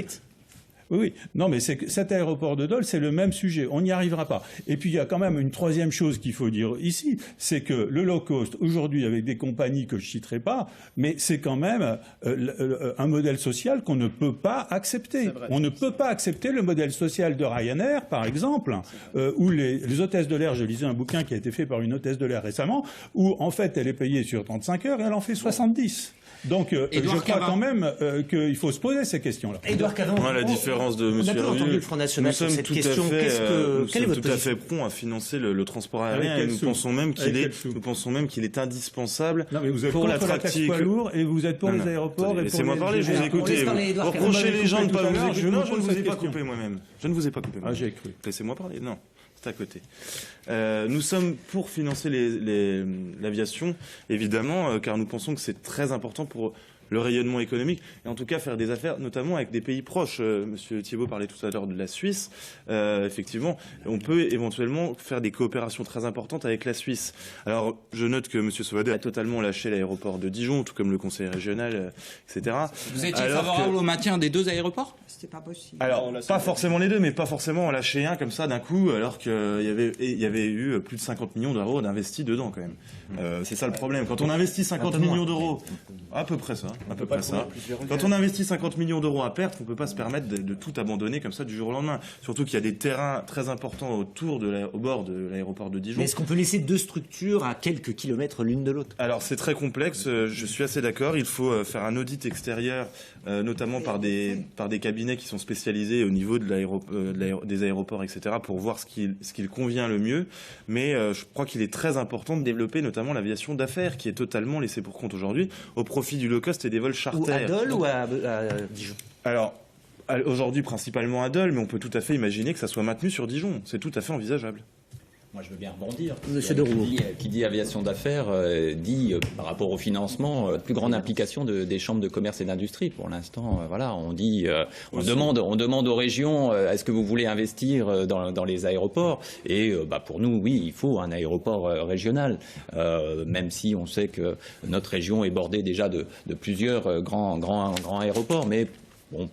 Oui, non, mais c'est que cet aéroport de Dole, c'est le même sujet. On n'y arrivera pas. Et puis, il y a quand même une troisième chose qu'il faut dire ici, c'est que le low cost, aujourd'hui, avec des compagnies que je citerai pas, mais c'est quand même un modèle social qu'on ne peut pas accepter. On ne peut pas accepter le modèle social de Ryanair, par exemple, où les hôtesses de l'air, je lisais un bouquin qui a été fait par une hôtesse de l'air récemment, où, en fait, elle est payée sur 35 heures et elle en fait 70. Donc, je crois quand même qu'il faut se poser ces questions-là. Édouard Cavin, la différence de M. Hervieux, nous sommes tout à fait prompts à financer le transport aérien et nous pensons même qu'il est indispensable pour la pratique. Poids lourd et vous êtes pour les aéroports. Laissez-moi parler, je vous ai écouté. Vous reprochez les gens de ne pas vous écouter. Non, je ne vous ai pas coupé moi-même. Je ne vous ai pas coupé. Ah, j'ai cru. Laissez-moi parler. Non. À côté. Nous sommes pour financer l'aviation, évidemment, car nous pensons que c'est très important pour le rayonnement économique et en tout cas faire des affaires, notamment avec des pays proches. Monsieur Thiebaud parlait tout à l'heure de la Suisse. Effectivement, on peut éventuellement faire des coopérations très importantes avec la Suisse. Alors, je note que Monsieur Sauvadet a totalement lâché l'aéroport de Dijon, tout comme le conseil régional, etc. Vous étiez favorable au maintien des deux aéroports? C'était pas possible. Alors, pas forcément les deux, mais pas forcément en lâcher un comme ça d'un coup, alors qu'il y avait eu plus de 50 millions d'euros d'investis dedans quand même. C'est ça le problème. Quand on investit 50 millions d'euros, à peu près ça. Quand on investit 50 millions d'euros à perte, on ne peut pas se permettre de tout abandonner comme ça du jour au lendemain. Surtout qu'il y a des terrains très importants au bord de l'aéroport de Dijon. Mais est-ce qu'on peut laisser deux structures à quelques kilomètres l'une de l'autre? Alors c'est très complexe, je suis assez d'accord. Il faut faire un audit extérieur, notamment par des cabinets qui sont spécialisés au niveau des aéroports, etc., pour voir ce qui convient le mieux. Mais je crois qu'il est très important de développer notamment l'aviation d'affaires, qui est totalement laissée pour compte aujourd'hui, au profit du low cost et des vols charters. Ou à Dole ou à Dijon? Alors, aujourd'hui principalement à Dole, mais on peut tout à fait imaginer que ça soit maintenu sur Dijon. C'est tout à fait envisageable. Moi, je veux bien rebondir. Monsieur Deroux. Qui dit aviation d'affaires dit, par rapport au financement, plus grande implication des chambres de commerce et d'industrie. Pour l'instant, voilà, on dit, on demande aux régions, est-ce que vous voulez investir dans les aéroports? Et pour nous, oui, il faut un aéroport régional, même si on sait que notre région est bordée déjà de plusieurs grands aéroports, mais Bon,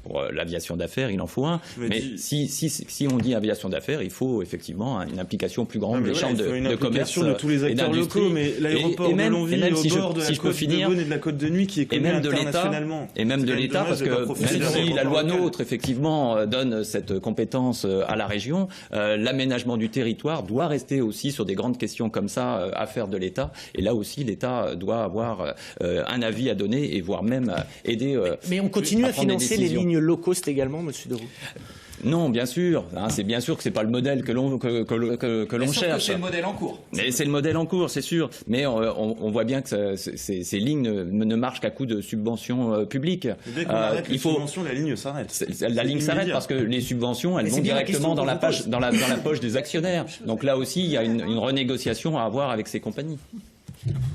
pour l'aviation d'affaires, il en faut un. Mais si on dit aviation d'affaires, il faut effectivement une implication plus grande des chambres de commerce de tous les acteurs locaux, mais l'aéroport de Longwy, au bord de la côte de Beaune et de la côte de Nuit, qui est connu internationalement. Et même de l'État, parce que même si la loi NOTRe, effectivement, donne cette compétence à la région, l'aménagement du territoire doit rester aussi sur des grandes questions comme ça, affaire de l'État. Et là aussi, l'État doit avoir un avis à donner et voire même aider. Mais on continue à financer les lignes low cost également, monsieur Deroux? Non, bien sûr. C'est bien sûr que c'est pas le modèle que l'on cherche. C'est le modèle en cours. Mais c'est le modèle en cours, c'est sûr. Mais on voit bien que ces lignes ne marchent qu'à coup de subventions publiques. Dès qu'on arrête les subventions, la ligne s'arrête. La ligne s'arrête parce que les subventions, elles vont directement dans la poche des actionnaires. Donc là aussi, il y a une renégociation à avoir avec ces compagnies.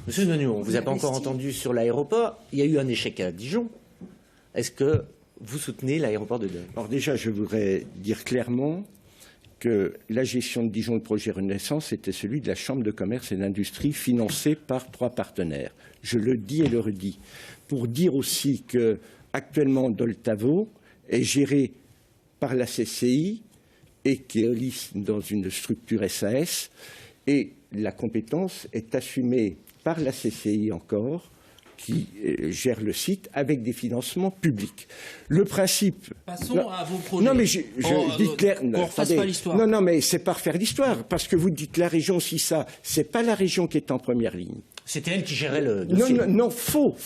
Monsieur Nognaud, on ne vous a pas encore entendu sur l'aéroport. Il y a eu un échec à Dijon. Est-ce que vous soutenez l'aéroport de Dole? Alors déjà, je voudrais dire clairement que la gestion de Dijon, le projet Renaissance, était celui de la Chambre de commerce et d'industrie financée par 3 partenaires. Je le dis et le redis. Pour dire aussi que actuellement Doltavo est géré par la CCI et Keolis dans une structure SAS, et la compétence est assumée par la CCI encore, qui gère le site avec des financements publics. Le principe... Passons à vos projets. Non, mais je dis clair... On refasse pas l'histoire. Non, mais c'est pas refaire l'histoire, parce que vous dites la région aussi ça. C'est pas la région qui est en première ligne. C'était elle qui gérait le dossier. Non, faux.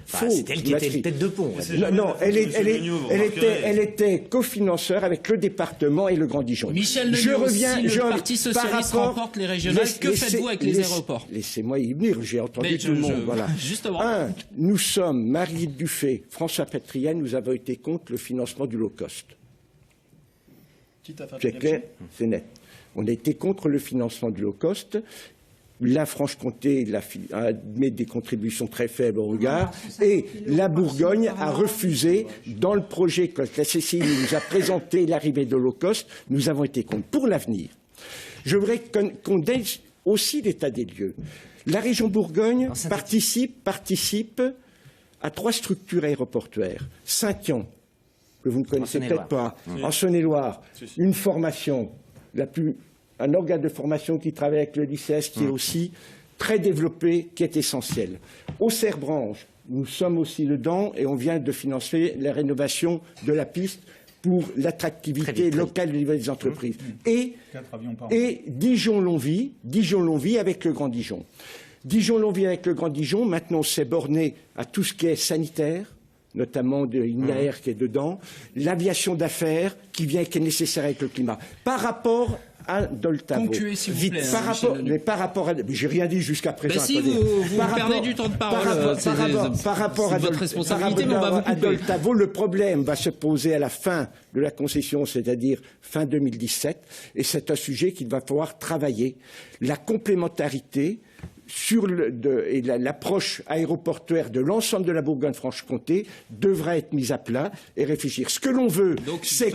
C'était elle qui était le tête de pont. Non, elle était cofinanceur avec le département et le Grand Dijon. Michel Nognaud, si le Parti Socialiste remporte les régionales, que faites-vous avec les aéroports? Laissez-moi y venir, j'ai entendu tout le monde. Voilà. Justement. Nous sommes, Marie-Hélène Dufay, François Patriat, nous avons été contre le financement du low cost. C'est clair, c'est net. On a été contre le financement du low cost. La Franche-Comté met des contributions très faibles au regard, et la Bourgogne a refusé, dans le projet que la CCI nous a présenté l'arrivée de low cost, nous avons été contre. Pour l'avenir, je voudrais qu'on donne aussi l'état des lieux. La région Bourgogne participe à 3 structures aéroportuaires. Saint-Yan, que vous ne connaissez peut-être pas, en Saône-et-Loire, une formation, un organe de formation qui travaille avec le lycée, qui est aussi très développé, qui est essentiel. Auxerre-Branche, nous sommes aussi dedans et on vient de financer la rénovation de la piste pour l'attractivité locale au niveau des entreprises. Et Dijon-Longwy avec le Grand Dijon. Dijon-Longwy avec le Grand Dijon, maintenant on s'est borné à tout ce qui est sanitaire, notamment de l'INAER qui est dedans, l'aviation d'affaires qui est nécessaire avec le climat. Par rapport à Doltavo. Concluez, s'il vous plaît. Par rapport à... J'ai rien dit jusqu'à présent. Ben si vous perdez du temps de parole, par rapport à votre responsabilité, mais on va vous couper. Doltavo, le problème va se poser à la fin de la concession, c'est-à-dire fin 2017, et c'est un sujet qu'il va falloir travailler. La complémentarité et l'approche aéroportuaire de l'ensemble de la Bourgogne-Franche-Comté devra être mise à plat et réfléchir. Ce que l'on veut, c'est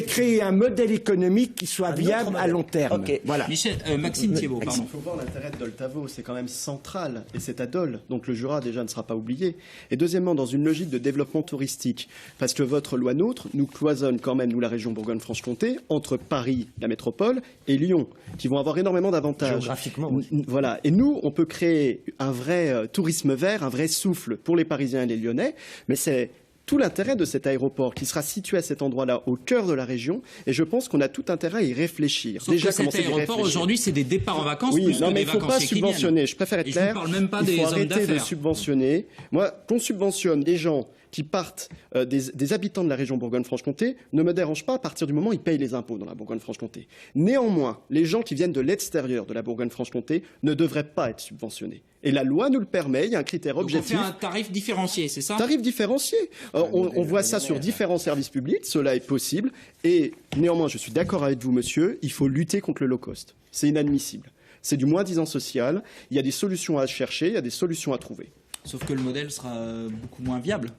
créer un modèle économique qui soit viable à long terme. Okay. Voilà. Maxime Thiebaut, pardon. Il faut voir l'intérêt de Doltavo, c'est quand même central, et c'est à Dole, donc le Jura déjà ne sera pas oublié. Et deuxièmement, dans une logique de développement touristique, parce que votre loi NOTRe nous cloisonne quand même, nous la région Bourgogne-Franche-Comté, entre Paris, la métropole, et Lyon, qui vont avoir énormément d'avantages. Géographiquement aussi. Voilà. Et nous, on peut créer un vrai tourisme vert, un vrai souffle pour les Parisiens et les Lyonnais, mais c'est tout l'intérêt de cet aéroport qui sera situé à cet endroit-là, au cœur de la région, et je pense qu'on a tout intérêt à y réfléchir. Sauf déjà, que cet aéroport, aujourd'hui, c'est des départs en vacances plus que des vacanciers qui viennent. Il ne faut pas subventionner, je préfère être clair. Je ne parle même pas des hommes d'affaires. Il faut arrêter de subventionner. Moi, qu'on subventionne des gens qui partent des habitants de la région Bourgogne-Franche-Comté ne me dérange pas à partir du moment où ils payent les impôts dans la Bourgogne-Franche-Comté. Néanmoins, les gens qui viennent de l'extérieur de la Bourgogne-Franche-Comté ne devraient pas être subventionnés. Et la loi nous le permet, il y a un critère objectif. Donc on fait un tarif différencié, c'est ça? Tarif différencié. On voit ça sur différents services publics, cela est possible. Et néanmoins, je suis d'accord avec vous, monsieur, il faut lutter contre le low cost. C'est inadmissible. C'est du moins-disant social. Il y a des solutions à chercher, il y a des solutions à trouver. Sauf que le modèle sera beaucoup moins viable.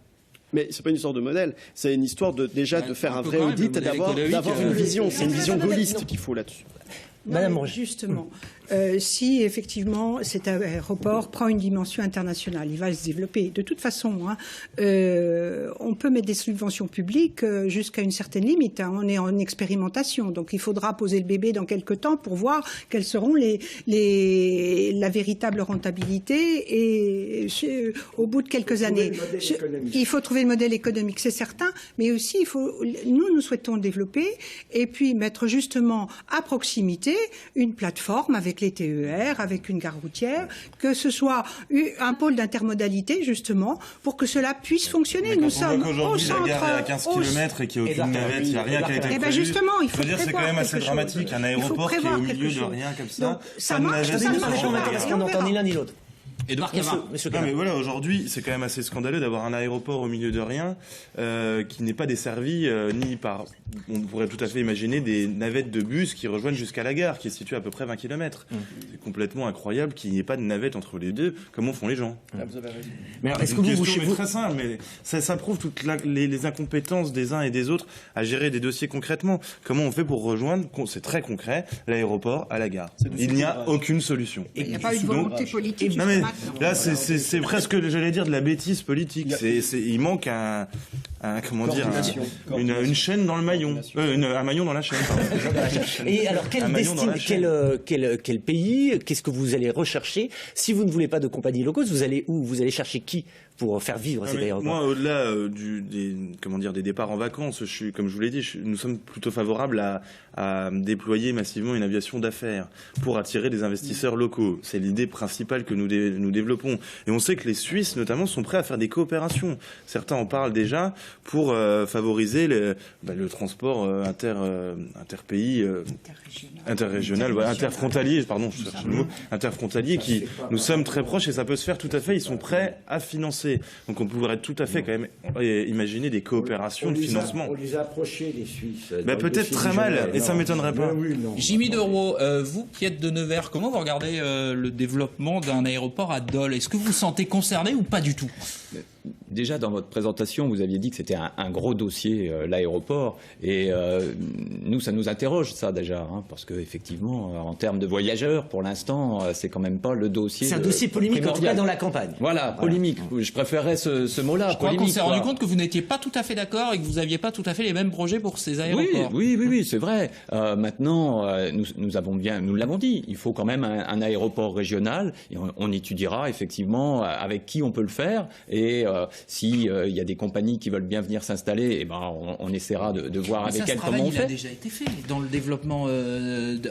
Mais c'est pas une histoire de modèle, c'est une histoire de faire un vrai audit et d'avoir une vision. C'est une vision gaulliste qu'il faut là-dessus. Madame mais justement, si effectivement cet aéroport prend une dimension internationale, il va se développer. De toute façon, on peut mettre des subventions publiques jusqu'à une certaine limite. On est en expérimentation, donc il faudra poser le bébé dans quelques temps pour voir quelles seront la véritable rentabilité et au bout de quelques années. Il faut trouver le modèle économique, c'est certain, mais aussi nous souhaitons développer et puis mettre justement à proximité une plateforme avec les TER, avec une gare routière, que ce soit un pôle d'intermodalité justement pour que cela puisse fonctionner. Nous sommes au centre. La gare est à 15 km et qu'il n'y a aucune navette, il n'y a rien qui a été prévu. Justement, il faut dire, c'est quand même assez dramatique, un aéroport qui est au milieu de rien comme ça. Donc, ça marche, parce qu'on n'entend ni l'un ni l'autre. Edouard Cavard. Non, mais voilà, aujourd'hui, c'est quand même assez scandaleux d'avoir un aéroport au milieu de rien qui n'est pas desservi ni par... On pourrait tout à fait imaginer des navettes de bus qui rejoignent jusqu'à la gare, qui est située à peu près 20 km. C'est complètement incroyable qu'il n'y ait pas de navette entre les deux, comme font les gens. Vous avez raison. Mais alors, est-ce que vous très simple, mais ça prouve toutes les incompétences des uns et des autres à gérer des dossiers concrètement. Comment on fait pour rejoindre, c'est très concret, l'aéroport à la gare. Il n'y a aucune solution. Il n'y a pas eu de volonté politique. Non, mais là, c'est presque, j'allais dire, de la bêtise politique. Il manque une chaîne dans le maillon. Un maillon dans la chaîne, pardon. Et alors, quel pays, qu'est-ce que vous allez rechercher? Si vous ne voulez pas de compagnie low cost, vous allez où? Vous allez chercher qui pour faire vivre ces aéroports? Moi, au-delà des départs en vacances, comme je vous l'ai dit, nous sommes plutôt favorables à déployer massivement une aviation d'affaires pour attirer des investisseurs locaux. C'est l'idée principale que nous développons. Et on sait que les Suisses, notamment, sont prêts à faire des coopérations. Certains en parlent déjà pour favoriser le transport interpays, interrégional, interfrontalier, pardon, je cherche le mot, interfrontalier, qui nous sommes très proches et ça peut se faire tout à fait. Ils sont prêts à financer. Donc on pourrait tout à fait quand même imaginer des coopérations de financement. On les a approchés, les Suisses. Peut-être très mal, et ça ne m'étonnerait pas. Jimmy Deroux, vous qui êtes de Nevers, comment vous regardez le développement d'un aéroport à Dole? Est-ce que vous vous sentez concerné ou pas du tout? Déjà, dans votre présentation, vous aviez dit que c'était un gros dossier, l'aéroport. Et nous, ça nous interroge, ça, déjà. Parce qu'effectivement, en termes de voyageurs, pour l'instant, c'est quand même pas le dossier. C'est un dossier polémique, primordial. en tout cas dans la campagne. Voilà, polémique. Je préférerais ce mot-là. Je crois qu'on s'est rendu compte que vous n'étiez pas tout à fait d'accord et que vous n'aviez pas tout à fait les mêmes projets pour ces aéroports. Oui, c'est vrai. Maintenant, nous l'avons dit, il faut quand même un aéroport régional. Et on étudiera effectivement avec qui on peut le faire. Et s'il y a des compagnies qui veulent bien venir s'installer, on essaiera de voir avec elles comment on fait. Ça a déjà été fait dans le développement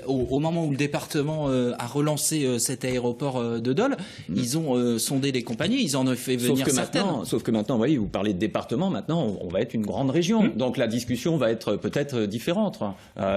au moment où le département a relancé cet aéroport de Dole. Ils ont sondé des compagnies, ils en ont fait venir certaines. Sauf que maintenant, voyez, vous parlez de département, maintenant on va être une grande région. Donc la discussion va être peut-être différente.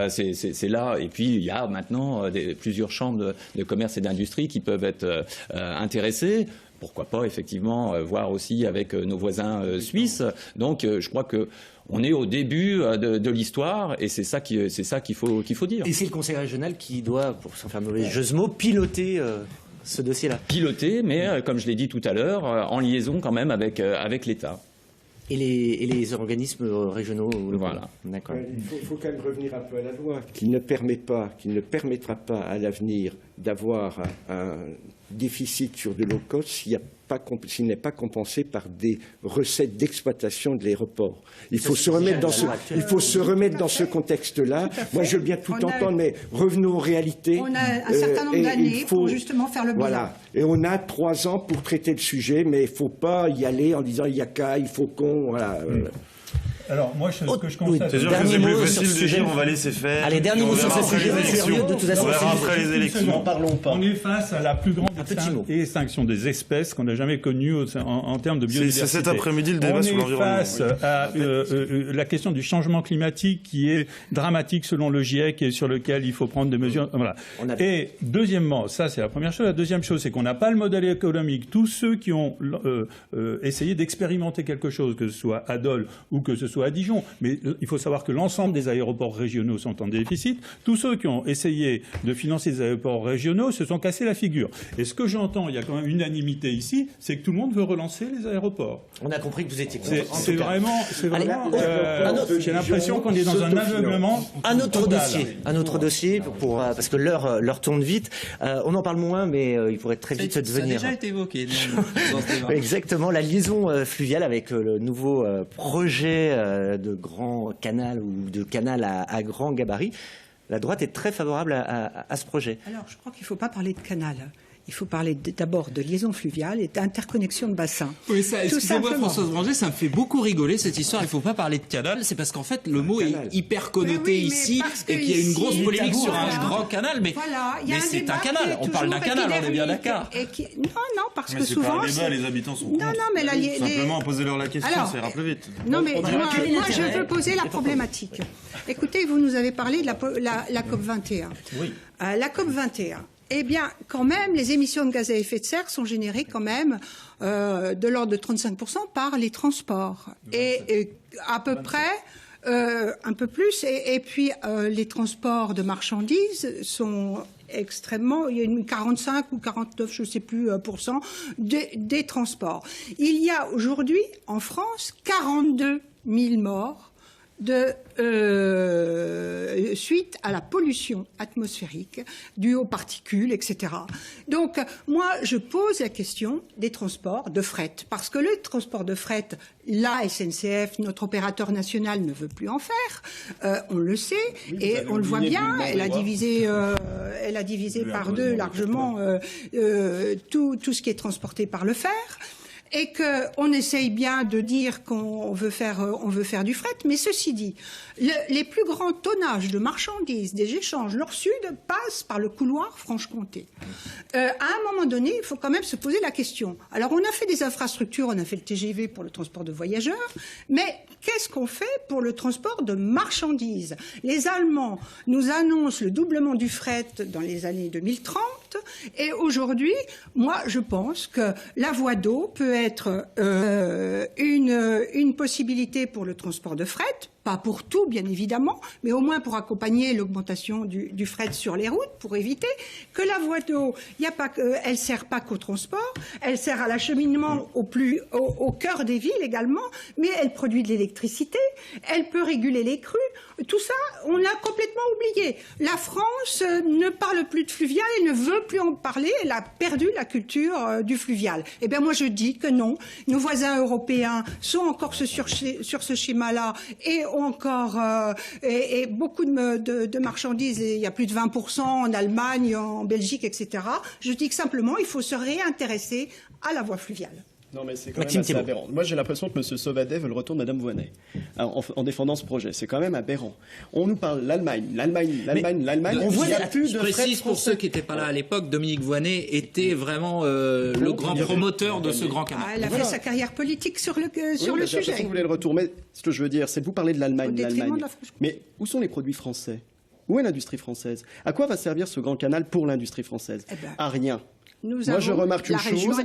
C'est là. Et puis il y a maintenant plusieurs chambres de commerce et d'industrie qui peuvent être intéressées. Pourquoi pas, effectivement, voir aussi avec nos voisins suisses. Donc, je crois que on est au début de l'histoire et c'est ça qu'il faut dire. Et c'est le Conseil régional qui doit, pour s'en faire mauvais jeu de mots, piloter ce dossier-là. Piloter, mais comme je l'ai dit tout à l'heure, en liaison quand même avec l'État. Et les organismes régionaux. Voilà. D'accord. Il faut quand même revenir un peu à la loi, qui ne permettra pas à l'avenir d'avoir un déficit sur de low cost s'il n'est pas compensé par des recettes d'exploitation de l'aéroport. Il faut se remettre dans ce contexte-là. Moi, je veux bien tout entendre, mais revenons aux réalités. On a un certain nombre d'années pour justement faire le bilan. Voilà. Et on a 3 ans pour traiter le sujet, mais il ne faut pas y aller en disant il y a qu'à, il faut qu'on... Voilà. Alors, moi, ce que je constate... C'est sûr que c'est plus facile de dire on va laisser faire. Allez, dernier mot sur ce sujet, monsieur. De toute façon, on verra après les élections. N'en parlons pas. On est face à la plus grande extinction des espèces qu'on n'a jamais connue en termes de biodiversité. C'est cet après-midi le débat sur l'environnement. On est face à la question du changement climatique qui est dramatique selon le GIEC et sur lequel il faut prendre des mesures. Voilà. Et deuxièmement, ça c'est la première chose. La deuxième chose, c'est qu'on n'a pas le modèle économique. Tous ceux qui ont essayé d'expérimenter quelque chose, que ce soit à Dole ou que ce soit soit à Dijon. Mais il faut savoir que l'ensemble des aéroports régionaux sont en déficit. Tous ceux qui ont essayé de financer les aéroports régionaux se sont cassés la figure. Et ce que j'entends, il y a quand même unanimité ici, c'est que tout le monde veut relancer les aéroports. On a compris que vous étiez contre. C'est vraiment j'ai l'impression qu'on est dans un aveuglement. Un autre dossier, parce que l'heure tourne vite. On en parle moins, mais il pourrait très vite devenir. Ça a déjà été évoqué dans ce débat. Exactement, la liaison fluviale avec le nouveau projet de grand canal ou de canal à grand gabarit. La droite est très favorable à ce projet. Alors, je crois qu'il ne faut pas parler de canal. Il faut parler d'abord de liaison fluviale et d'interconnexion de bassins. Oui, ça, excusez-moi, Françoise Branger, ça me fait beaucoup rigoler cette histoire. Il ne faut pas parler de canal, c'est parce qu'en fait, le mot est hyper connoté ici et qu'il y a une grosse polémique sur un grand canal. Mais, mais c'est un canal. On parle d'un canal, on est bien d'accord. Non, parce que souvent. C'est pas un débat, les habitants sont contre. Non, mais simplement, posez-leur la question, ça ira plus vite. Non, mais moi, je veux poser la problématique. Écoutez, vous nous avez parlé de la COP21. Oui. La COP21. Eh bien, quand même, les émissions de gaz à effet de serre sont générées quand même de l'ordre de 35% par les transports. Et à peu près, un peu plus. Et puis, les transports de marchandises sont extrêmement, il y a une 45 ou 49, je ne sais plus, % des transports. Il y a aujourd'hui, en France, 42 000 morts suite à la pollution atmosphérique due aux particules, etc. Donc, moi, je pose la question des transports de fret, parce que le transport de fret, la SNCF, notre opérateur national, ne veut plus en faire, on le sait, et on le voit bien, elle a divisé par deux largement tout ce qui est transporté par le fer. Et qu'on essaye bien de dire qu'on veut faire du fret, mais ceci dit, les plus grands tonnages de marchandises des échanges nord-sud passent par le couloir Franche-Comté. À un moment donné, il faut quand même se poser la question. Alors, on a fait des infrastructures, on a fait le TGV pour le transport de voyageurs, mais qu'est-ce qu'on fait pour le transport de marchandises? Les Allemands nous annoncent le doublement du fret dans les années 2030, et aujourd'hui, moi, je pense que la voie d'eau peut être une possibilité pour le transport de fret, pas pour tout, bien évidemment, mais au moins pour accompagner l'augmentation du fret sur les routes, pour éviter que la voie d'eau, elle sert pas qu'au transport, elle sert à l'acheminement au cœur des villes également, mais elle produit de l'électricité, elle peut réguler les crues. Tout ça, on l'a complètement oublié. La France ne parle plus de fluvial et ne veut plus en parler. Elle a perdu la culture du fluvial. Eh bien, moi, je dis que non. Nos voisins européens sont encore sur ce schéma-là et ont encore et beaucoup de marchandises. Et il y a plus de 20% en Allemagne, en Belgique, etc. Je dis que simplement, il faut se réintéresser à la voie fluviale. Non, mais c'est quand même assez aberrant. Moi, j'ai l'impression que M. Sauvadet veut le retour de Mme Voynet en défendant ce projet. C'est quand même aberrant. On nous parle l'Allemagne. On voit plus de précise pour ceux qui n'étaient pas là à l'époque, Dominique Voynet était vraiment le grand promoteur de ce grand canal. Elle a fait sa carrière politique sur le sujet. Vous voulez le retour, mais ce que je veux dire, c'est que vous parlez de l'Allemagne. Mais où sont les produits français? Où est l'industrie française? À quoi va servir ce grand canal pour l'industrie française? À rien. Moi, je remarque une chose,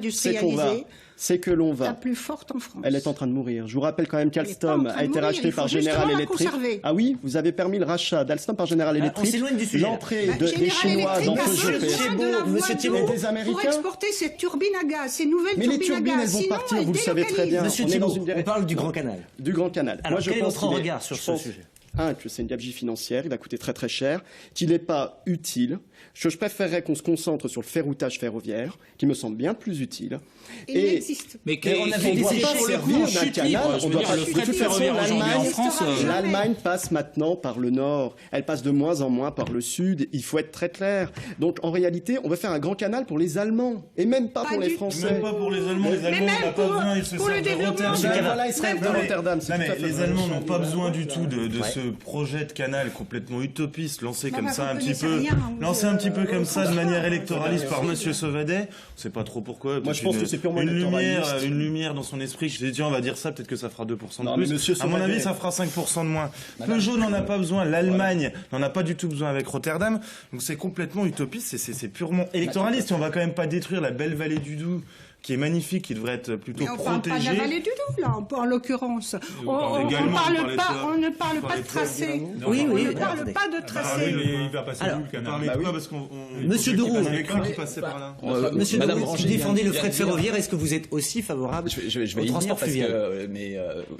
c'est que l'on va. La plus forte en France. Elle est en train de mourir. Je vous rappelle quand même qu'Alstom a été racheté par General Electric. Ah oui, vous avez permis le rachat d'Alstom par General Electric. L'entrée des Chinois dans ce Monsieur Thibault, des Américains. Pour exporter ces turbines à gaz, ces nouvelles turbines à gaz. Mais les turbines, elles vont partir, vous le savez très bien. Monsieur Thibault, on parle du Grand Canal. Du Grand Canal. Alors, quel est votre regard sur ce sujet? Que c'est une gabegie financière, il va coûter très très cher, qu'il n'est pas utile. Je préférerais qu'on se concentre sur le ferroutage ferroviaire, qui me semble bien plus utile. Il existe. Mais on avait des échanges d'un canal. On doit pas. De toute façon, l'Allemagne passe maintenant par le nord. Elle passe de moins en moins par le sud. Il faut être très clair. Donc en réalité, on va faire un grand canal pour les Allemands et même pas pour les Français. Même pas pour les Allemands. Les Allemands n'ont pas besoin. Ils se servent de Rotterdam. Les Allemands n'ont pas besoin du tout de ce projet de canal complètement utopiste lancé comme ça un petit peu. Lancé un petit peu comme ça, de manière électoraliste par Monsieur Sauvadet. On sait pas trop pourquoi. Moi, je pense que c'est purement une lumière dans son esprit. Je dis, tiens, on va dire ça, peut-être que ça fera 2% de plus. À mon avis, ça fera 5% de moins. Peugeot n'en a pas besoin, l'Allemagne n'en a pas du tout besoin avec Rotterdam. Donc c'est complètement utopiste, c'est purement électoraliste. Et on va quand même pas détruire la belle vallée du Doubs, qui est magnifique, qui devrait être plutôt protégée. On ne parle pas de la vallée du Doubs, là, en l'occurrence. On ne parle pas de tracé. Oui, on ne parle pas de tracé. Il va passer où, le canal? Parce qu'on Monsieur Deroux, qui passait par là. Monsieur Deroux, vous défendez le fret ferroviaire, est-ce que vous êtes aussi favorable au transport fluvial?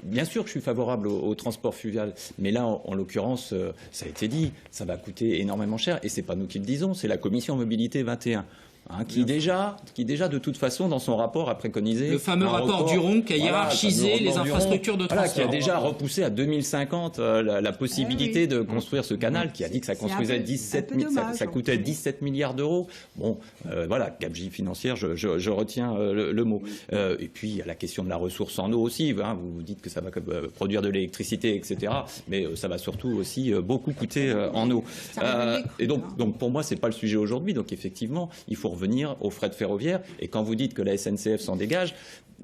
Bien sûr que je suis favorable au transport fluvial, mais là, en l'occurrence, ça a été dit, ça va coûter énormément cher, et c'est pas nous qui le disons, c'est la Commission Mobilité 21. Qui déjà, de toute façon, dans son rapport, a préconisé le fameux rapport Duron qui a hiérarchisé les infrastructures de transport. Qui a déjà repoussé à 2050 la possibilité de construire ce canal, qui a dit que ça construisait ça coûtait 17 milliards d'euros. Bon, voilà, gabegie financière, je retiens le mot. Et puis, il y a la question de la ressource en eau aussi. Vous dites que ça va produire de l'électricité, etc. Mais ça va surtout aussi beaucoup coûter en eau. Et donc, pour moi, c'est pas le sujet aujourd'hui. Donc, effectivement, il faut revenir au fret ferroviaire. Et quand vous dites que la SNCF s'en dégage,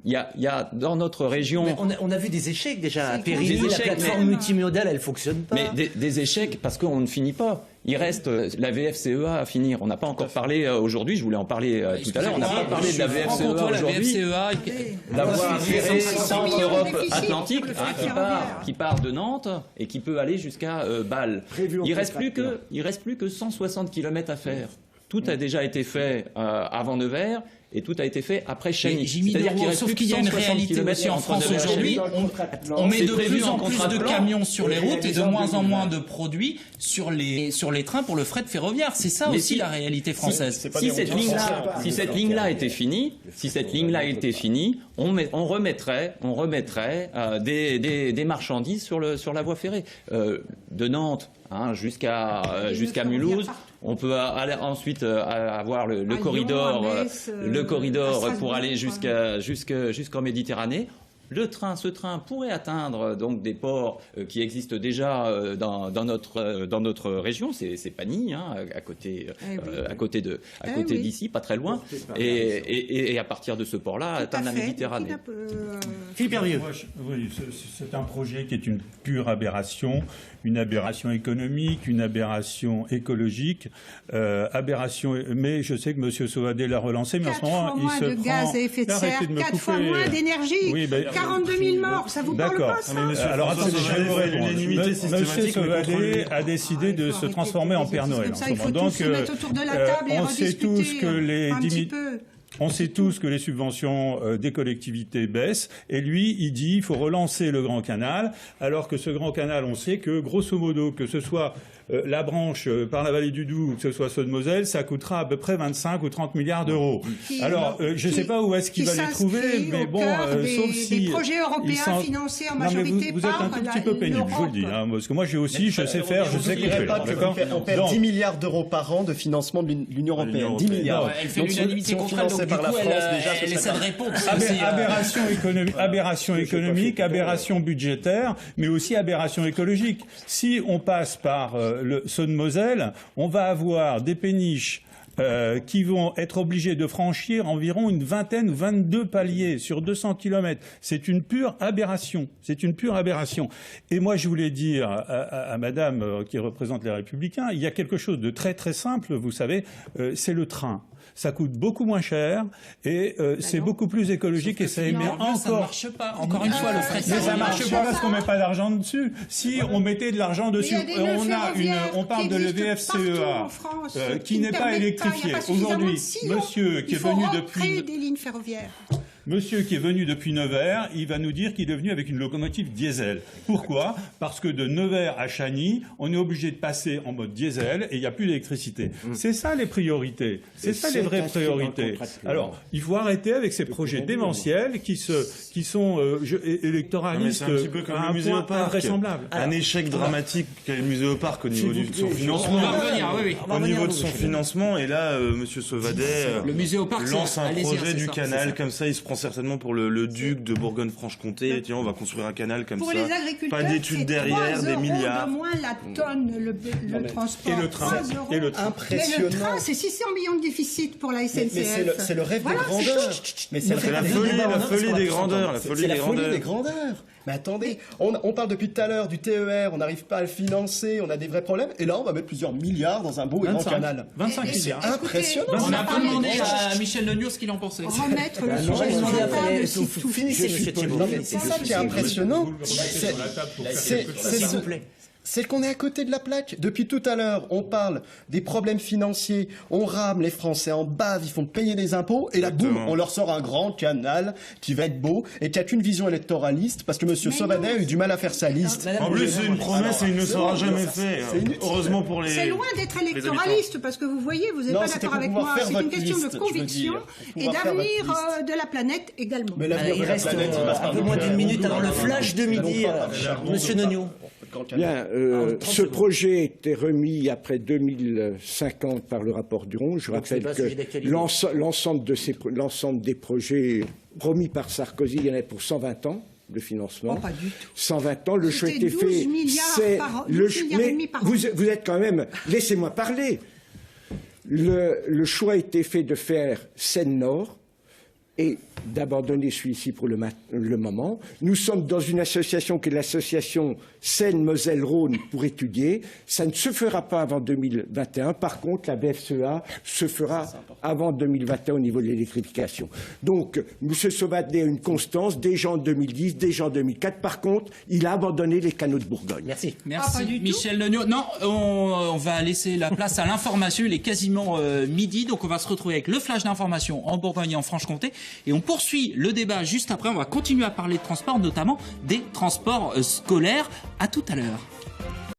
il y a dans notre région... Mais on a vu des échecs déjà. À Périgueux, la plateforme multimodale, elle ne fonctionne pas. Mais des échecs parce qu'on ne finit pas. Il reste la VFCEA à finir. On n'a pas encore parlé aujourd'hui, je voulais en parler tout à l'heure, on n'a pas parlé de la VFCEA aujourd'hui. D'avoir ferré Centre Europe Atlantique qui part de Nantes et qui peut aller jusqu'à Bâle. Il reste plus que 160 km à faire. Tout a déjà été fait avant Nevers et tout a été fait après Chagny. Sauf qu'il y a une réalité aussi en France aujourd'hui. On met de plus en plus de camions sur les routes et de moins en moins de produits sur les trains pour le fret ferroviaire. C'est ça aussi la réalité française. Si cette ligne-là était finie, on remettrait des marchandises sur la voie ferrée de Nantes jusqu'à Mulhouse. On peut ensuite avoir le corridor pour aller jusqu'en Méditerranée. Ce train pourrait atteindre donc des ports qui existent déjà dans notre région, c'est Pagny, à côté d'ici, pas très loin, et à partir de ce port-là atteindre la Méditerranée. Philippe Hervieux. Oui, c'est un projet qui est une pure aberration, une aberration économique, une aberration écologique, mais je sais que M. Sauvadet l'a relancé, mais en ce moment, il se prend... 4 fois moins de gaz à effet de serre, 4 fois moins d'énergie, oui, 42 000 morts, ça vous parle pas, ça? Alors attendez, je vais vous répondre. M. Sauvadet a décidé de se transformer en Père Noël en ce moment. Donc, on sait tous que les subventions des collectivités baissent, et lui, il dit il faut relancer le Grand Canal, alors que ce Grand Canal, on sait que, grosso modo, que ce soit la branche par la vallée du Doubs, que ce soit Saône-Moselle, ça coûtera à peu près 25 ou 30 milliards d'euros. Alors, je ne sais pas où est-ce qu'il va les trouver, mais bon, sauf si... Des projets européens financés en majorité vous êtes un tout petit peu pénible, je vous le dis, parce que moi, je sais faire, je sais couper. On perd 10 milliards d'euros par an de financement de l'Union européenne. 10 milliards. Elle fait l'unanimité contre elle, donc du coup, elle essaie de répondre. Aberration économique, aberration budgétaire, mais aussi aberration écologique. Si on passe par le Saône-Moselle, on va avoir des péniches qui vont être obligés de franchir environ une vingtaine ou 22 paliers sur 200 km. C'est une pure aberration. Et moi, je voulais dire à madame qui représente les Républicains, il y a quelque chose de très très simple, vous savez, c'est le train. Ça coûte beaucoup moins cher et c'est beaucoup plus écologique et ça émet encore... Ça ne marche pas. Encore une fois, le fret mais ça ne marche pas parce qu'on ne met pas d'argent dessus. Si on mettait de l'argent dessus, on parle de l'EVFCEA qui n'est pas électrifié. Aujourd'hui, monsieur qui est venu depuis... des lignes ferroviaires. Monsieur qui est venu depuis Nevers, il va nous dire qu'il est venu avec une locomotive diesel. Pourquoi? Parce que de Nevers à Chagny, on est obligé de passer en mode diesel et il n'y a plus d'électricité. C'est ça les priorités. C'est ça les vraies priorités. Alors, il faut arrêter avec ces projets démentiels qui sont électoralistes à un petit peu comme le musée au parc. Invraisemblable. Un échec dramatique qu'a le musée au parc au niveau de son financement. Au niveau de son financement, et là, Monsieur Sauvadet lance un projet du canal, comme ça, il se prend certainement pour le duc de Bourgogne-Franche-Comté. Tiens, on va construire un canal comme pour ça. les agriculteurs, Pas d'études derrière, des milliards. de moins la tonne, le transport. Et le train. 3 euros. Et le train. Mais le train, c'est 600 millions de déficit pour la SNCF. Mais c'est le rêve des grandeurs. Mais C'est la folie des grandeurs. La folie des grandeurs. Mais attendez, on parle depuis tout à l'heure du TER, on n'arrive pas à le financer, on a des vrais problèmes, et là on va mettre plusieurs milliards dans un beau et grand canal. 25 milliards. Impressionnant. On a pas demandé à Michel Legnaud ce qu'il en pensait. Remettre le sujet sur la table, c'est tout. C'est ça qui est impressionnant. S'il vous plaît. C'est qu'on est à côté de la plaque. Depuis tout à l'heure, on parle des problèmes financiers, on rame les Français en bave, ils font payer des impôts, et là, boum, on leur sort un grand canal qui va être beau et qui a qu'une vision électoraliste, parce que M. Sauvadet a eu du mal à faire sa liste. En plus, c'est une promesse et il ne sera jamais fait. Heureusement pour les... C'est loin d'être électoraliste, parce que vous voyez, vous n'êtes pas d'accord avec moi. C'est une question de conviction et d'avenir de la planète également. Mais il reste un peu moins d'une minute avant le flash de midi, Monsieur Nognaud. Bien, ce projet était remis après 2050 par le rapport Duron. Je rappelle que l'ensemble des projets promis par Sarkozy, il y en a pour 120 ans de financement. Pas du tout. 120 ans, le choix était fait. Vous êtes quand même. Laissez-moi parler. Le choix a été fait de faire Seine-Nord et d'abandonner celui-ci pour le moment. Nous sommes dans une association qui est l'association Seine-Moselle-Rhône pour étudier. Ça ne se fera pas avant 2021. Par contre, la BFCEA se fera avant 2021 au niveau de l'électrification. Donc, M. Sauvadet a une constance, déjà en 2010, déjà en 2004. Par contre, il a abandonné les canaux de Bourgogne. Merci. Merci, Michel Legnaud. Non, on va laisser la place à l'information. Il est quasiment midi, donc on va se retrouver avec le flash d'information en Bourgogne et en Franche-Comté. Et on poursuit le débat juste après. On va continuer à parler de transport, notamment des transports scolaires. À tout à l'heure.